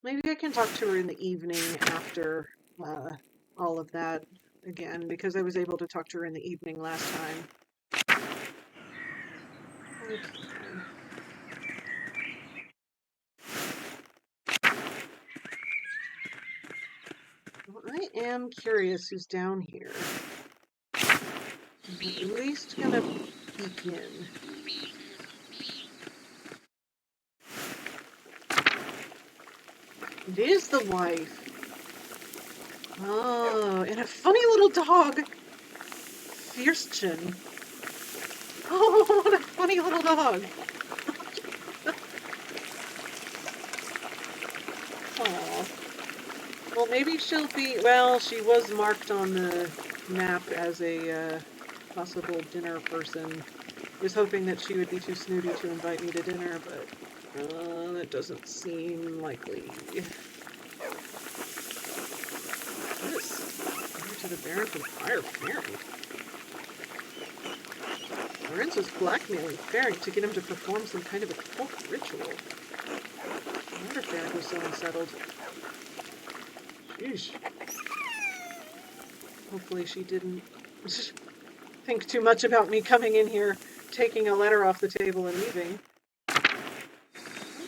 Maybe I can talk to her in the evening after all of that again, because I was able to talk to her in the evening last time. Okay. Well, I am curious who's down here. I'm at least gonna peek in. It is the wife. Oh, and a funny little dog. Fierstchen. Oh, what a funny little dog. Aw. Well, maybe she'll be... Well, she was marked on the map as a possible dinner person. I was hoping that she would be too snooty to invite me to dinner, but that doesn't seem likely. To the Baron from Fire Fairy. Lorenz was blackmailing Fairy to get him to perform some kind of occult ritual. No wonder Fairy was so unsettled. Sheesh. Hopefully she didn't think too much about me coming in here, taking a letter off the table and leaving.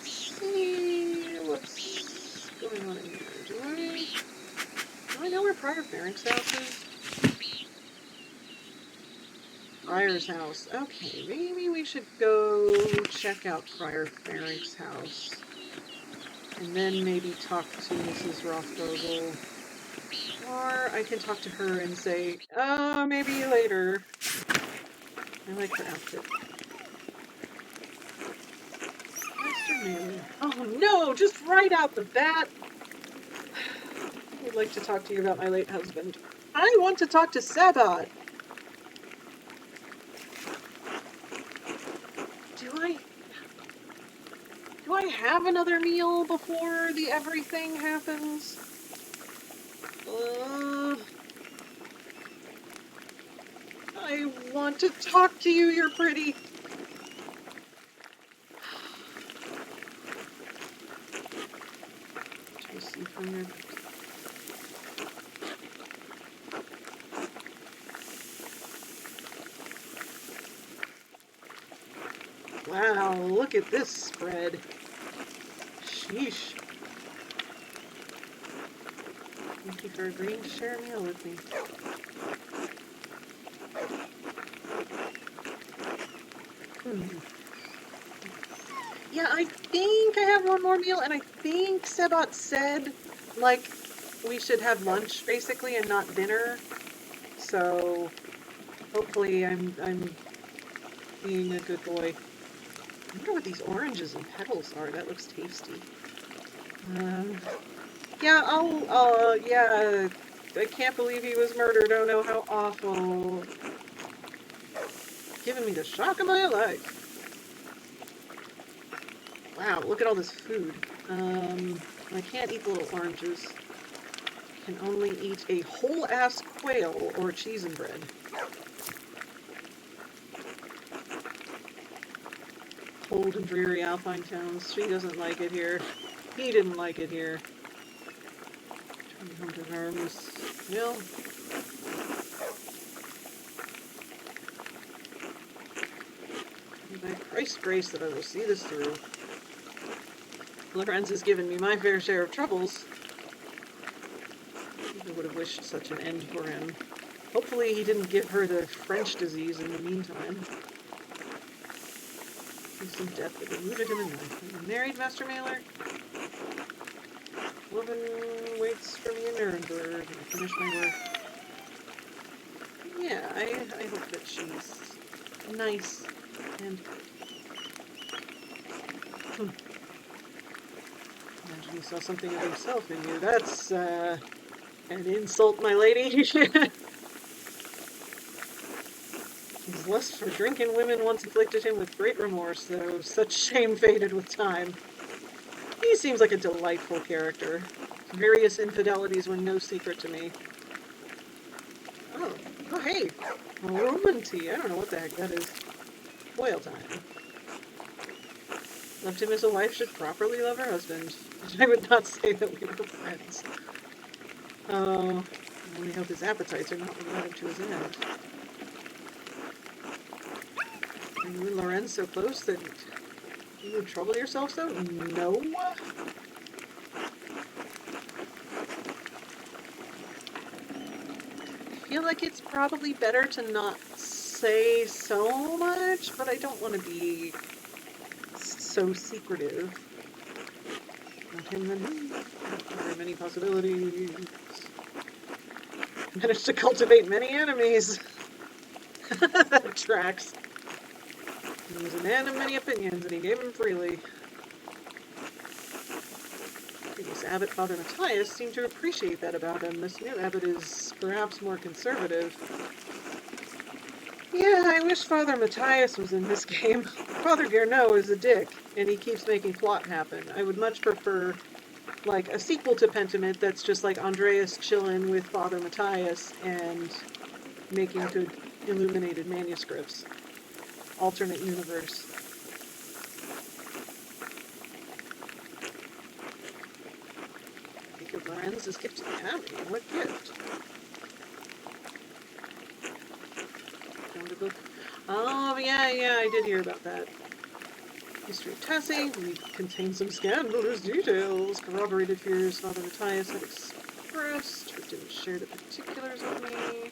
Let's see what's going on in here. Do I know where Prior Ferrink's house is? Prior's house. Okay, maybe we should go check out Prior Ferrink's house. And then maybe talk to Mrs. Rothvogel. Or I can talk to her and say, oh, maybe later. I like her outfit. Master Mailer. Oh no, just right out the bat. I would like to talk to you about my late husband. I want to talk to Sabat. Do I have another meal before the everything happens? I want to talk to you, you're pretty. Try to see from your... Wow, look at this spread. Sheesh. Thank you for agreeing to share a meal with me. Yeah, I think I have one more meal, and I think Sebat said, like, we should have lunch, basically, and not dinner. So, hopefully I'm being a good boy. I wonder what these oranges and petals are. That looks tasty. Yeah, yeah, I can't believe he was murdered. Oh no, how awful. Giving me the shock of my life. Wow, look at all this food. I can't eat the little oranges. I can only eat a whole-ass quail or cheese and bread. Cold and dreary alpine towns. She doesn't like it here. He didn't like it here. Turning home to Harm's mill. By Christ's grace that I will see this through. Lorenz has given me my fair share of troubles. I would have wished such an end for him. Hopefully he didn't give her the French disease in the meantime. Some death that eluded him in life. Are you married, Master Mailer? Woman waits for me in Nuremberg. I finish my work. Yeah, I hope that she's nice and good. Imagine he saw something of himself in you. That's, an insult, my lady. His lust for drinking women once afflicted him with great remorse, though such shame faded with time. He seems like a delightful character. Various infidelities were no secret to me. Oh hey! Roman tea. I don't know what the heck that is. Foil time. Loved him as a wife should properly love her husband. I would not say that we were friends. Oh, I only hope his appetites are not what led him to his end. Are you and Lorenz so close that you would trouble yourself so? No. I feel like it's probably better to not say so much, but I don't want to be so secretive. Not him than him. There are many possibilities. Managed to cultivate many enemies. That tracks. He was a man of many opinions, and he gave them freely. Previous abbot, Father Matthias, seemed to appreciate that about him. This new abbot is perhaps more conservative. Yeah, I wish Father Matthias was in this game. Father Guerneau is a dick, and he keeps making plot happen. I would much prefer, like, a sequel to Pentiment that's just like Andreas chillin' with Father Matthias and making good illuminated manuscripts. Alternate universe. Jacob Lorenz is gift to the Abbey. What gift? Found a book. Oh, yeah, I did hear about that. History of Tassie contains some scandalous details. Corroborated fears Father Matthias had expressed, but didn't share the particulars with me.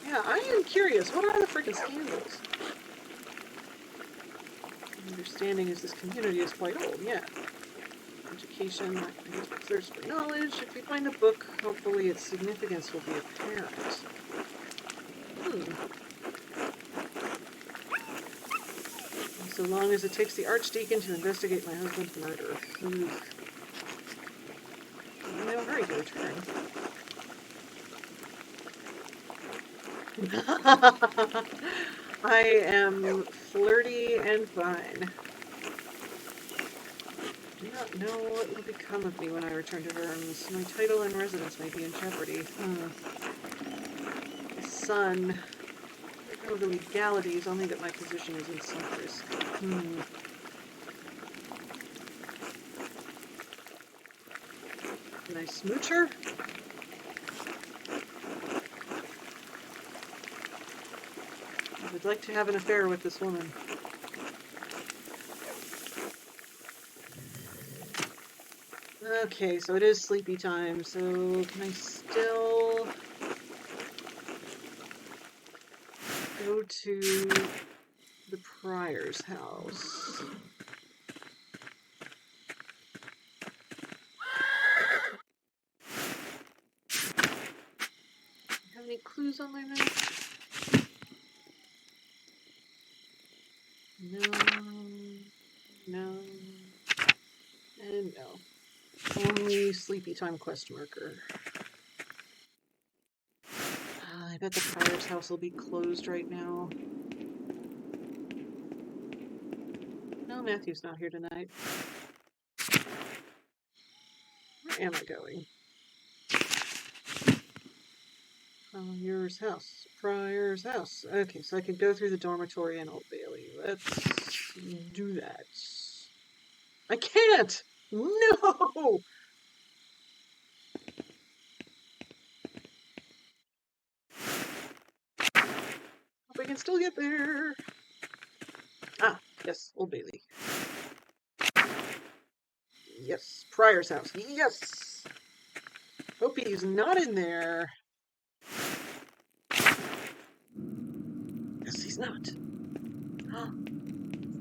Yeah, I am curious. What are the freaking scandals? My understanding is this community is quite old, yeah. Education, thirst for knowledge. If we find a book, hopefully its significance will be apparent. So long as it takes the Archdeacon to investigate my husband's murder. No hurry to return. I am flirty and fine. I do not know what will become of me when I return to Worms. My title and residence may be in jeopardy. Son. I know the legalities, only that my position is in some risk. Can I smooch her? I would like to have an affair with this woman. Okay, so it is sleepy time, so can I still go to the Prior's house? Have any clues on my map? No, and no. Only sleepy time quest marker. I bet the Prior's house will be closed right now. No, Matthew's not here tonight. Where am I going? Prior's house. Prior's house. Okay, so I can go through the dormitory and Old Bailey. Let's do that. I can't! No! Hope I can still get there. Ah, yes, Old Bailey. Yes, Prior's house. Yes! Hope he's not in there. Yes, he's not.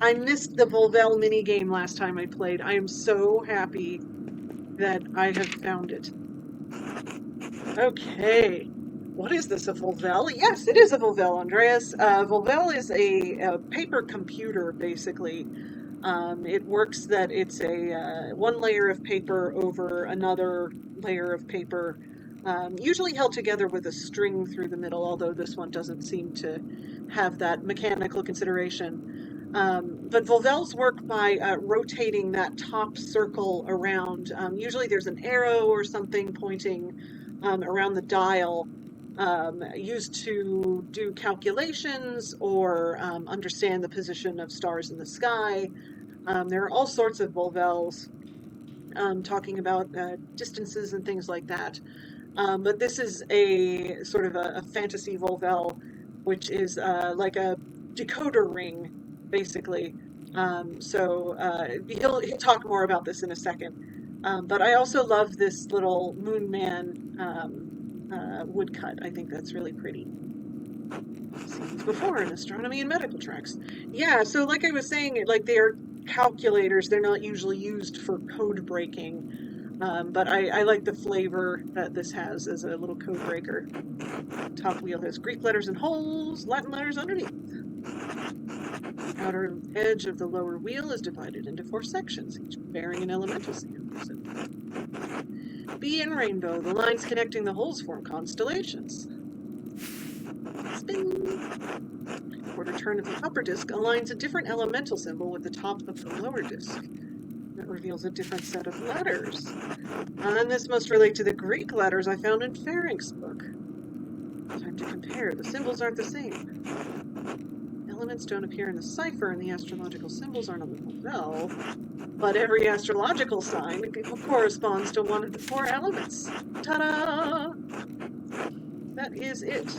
I missed the Volvel minigame last time I played. I am so happy that I have found it. Okay. What is this, a Volvel? Yes, it is a Volvel, Andreas. Volvel is a paper computer, basically. It works that it's a one layer of paper over another layer of paper, usually held together with a string through the middle, although this one doesn't seem to have that mechanical consideration. But Volvels work by rotating that top circle around. Usually there's an arrow or something pointing around the dial, used to do calculations or understand the position of stars in the sky. There are all sorts of Volvels talking about distances and things like that. But this is a sort of a fantasy Volvel, which is like a decoder ring, basically. So he'll talk more about this in a second. But I also love this little Moon Man woodcut. I think that's really pretty. Scenes before in astronomy and medical tracks. Yeah, so like I was saying, like they're calculators. They're not usually used for code breaking. But I like the flavor that this has as a little code breaker. Top wheel has Greek letters and holes, Latin letters underneath. The outer edge of the lower wheel is divided into 4 sections, each bearing an elemental symbol. Bee and rainbow, the lines connecting the holes form constellations. Spin. Quarter turn of the upper disc aligns a different elemental symbol with the top of the lower disc. That reveals a different set of letters. And this must relate to the Greek letters I found in Fering's book. Time to compare. The symbols aren't the same. Elements don't appear in the cipher, and the astrological symbols aren't on the Volvel. But every astrological sign corresponds to one of the 4 elements. Ta-da! That is it.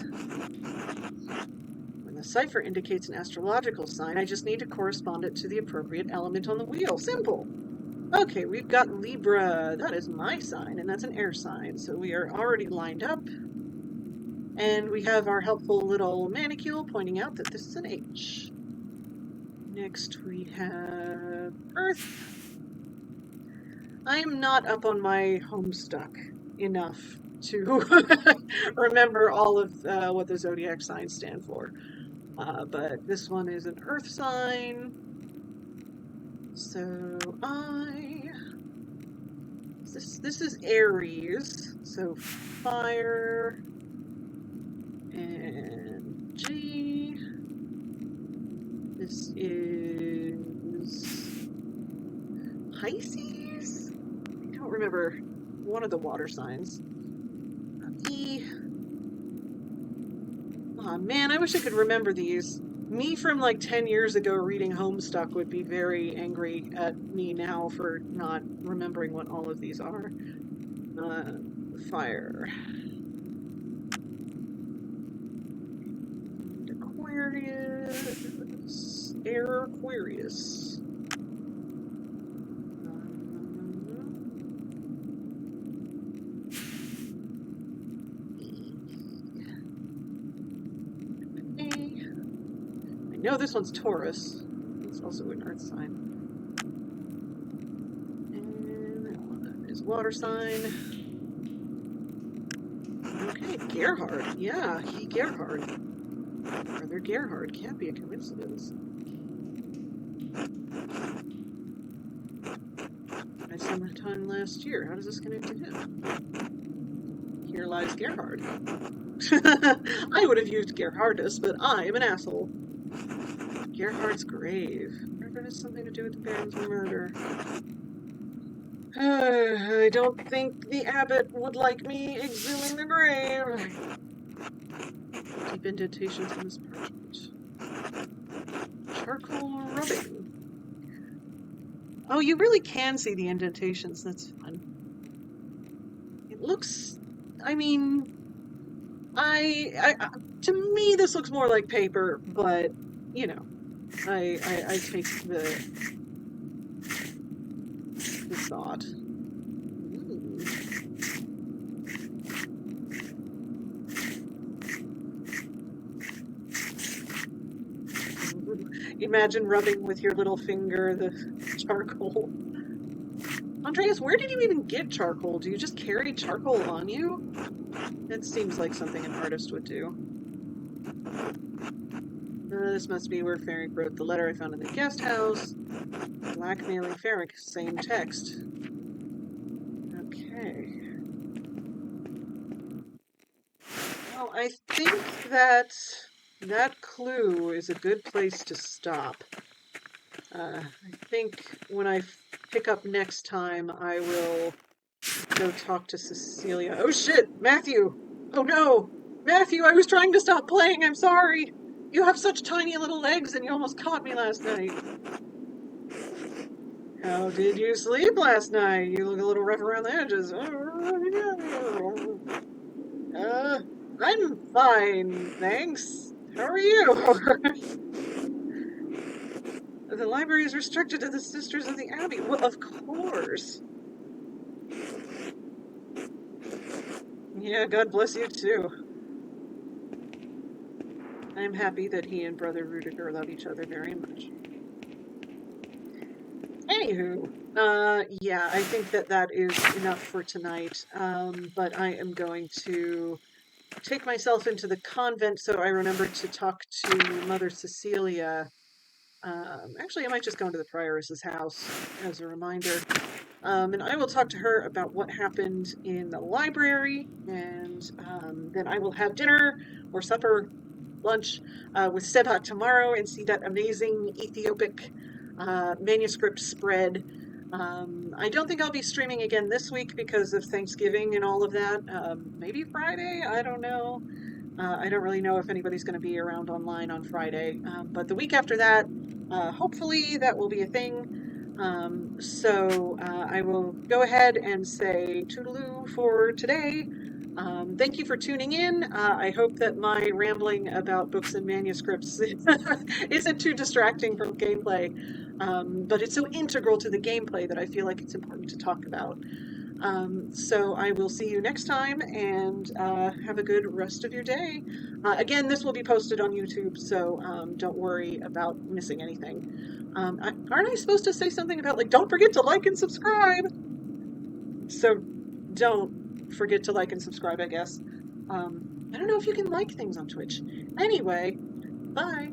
When the cipher indicates an astrological sign, I just need to correspond it to the appropriate element on the wheel. Simple. Okay, we've got Libra. That is my sign, and that's an air sign. So we are already lined up. And we have our helpful little manicule pointing out that this is an H. Next we have Earth. I am not up on my Homestuck enough to remember all of what the zodiac signs stand for. But this one is an earth sign. So this is Aries, so fire and G. This is Pisces? I don't remember one of the water signs. E. Aw, man, I wish I could remember these. Me from like 10 years ago reading Homestuck would be very angry at me now for not remembering what all of these are. Fire. Aquarius. Air Aquarius. I know this one's Taurus. It's also an earth sign. And that one is water sign. Okay, Gerhard. Yeah, he Gerhard. Brother Gerhard. Can't be a coincidence. I sometime last year. How does this connect to him? Here lies Gerhard. I would have used Gerhardus, but I am an asshole. Gerhard's grave. Wonder if it has something to do with the Baron's murder. I don't think the abbot would like me exhuming the grave. Deep indentations in this parchment. Charcoal rubbing. Oh, you really can see the indentations. That's fun. It looks... I mean... to me, this looks more like paper, but, you know, I take the thought. Ooh. Imagine rubbing with your little finger the charcoal. Andreas, where did you even get charcoal? Do you just carry charcoal on you? That seems like something an artist would do. This must be where Ferric wrote the letter I found in the guest house. Blackmailing Ferric, same text. Okay. Well, I think that clue is a good place to stop. I think when I pick up next time, I will go talk to Cecilia. Oh shit, Matthew! Oh no! Matthew, I was trying to stop playing, I'm sorry! You have such tiny little legs and you almost caught me last night. How did you sleep last night? You look a little rough around the edges. I'm fine, thanks. How are you? The library is restricted to the Sisters of the Abbey. Well, of course. Yeah, God bless you too. I'm happy that he and Brother Rudiger love each other very much. Anywho, yeah, I think that is enough for tonight. But I am going to take myself into the convent so I remember to talk to Mother Cecilia. Actually, I might just go into the prioress's house as a reminder. And I will talk to her about what happened in the library, and then I will have dinner or supper, lunch with Seba tomorrow and see that amazing Ethiopic manuscript spread. I don't think I'll be streaming again this week because of Thanksgiving and all of that. Maybe Friday? I don't know. I don't really know if anybody's going to be around online on Friday. But the week after that, hopefully that will be a thing. So I will go ahead and say toodaloo for today. Thank you for tuning in. I hope that my rambling about books and manuscripts isn't too distracting from gameplay, but it's so integral to the gameplay that I feel like it's important to talk about. So I will see you next time, and have a good rest of your day. Again, this will be posted on YouTube, so don't worry about missing anything. Aren't I supposed to say something about, like, don't forget to like and subscribe? So don't forget to like and subscribe, I guess. I don't know if you can like things on Twitch. Anyway, bye.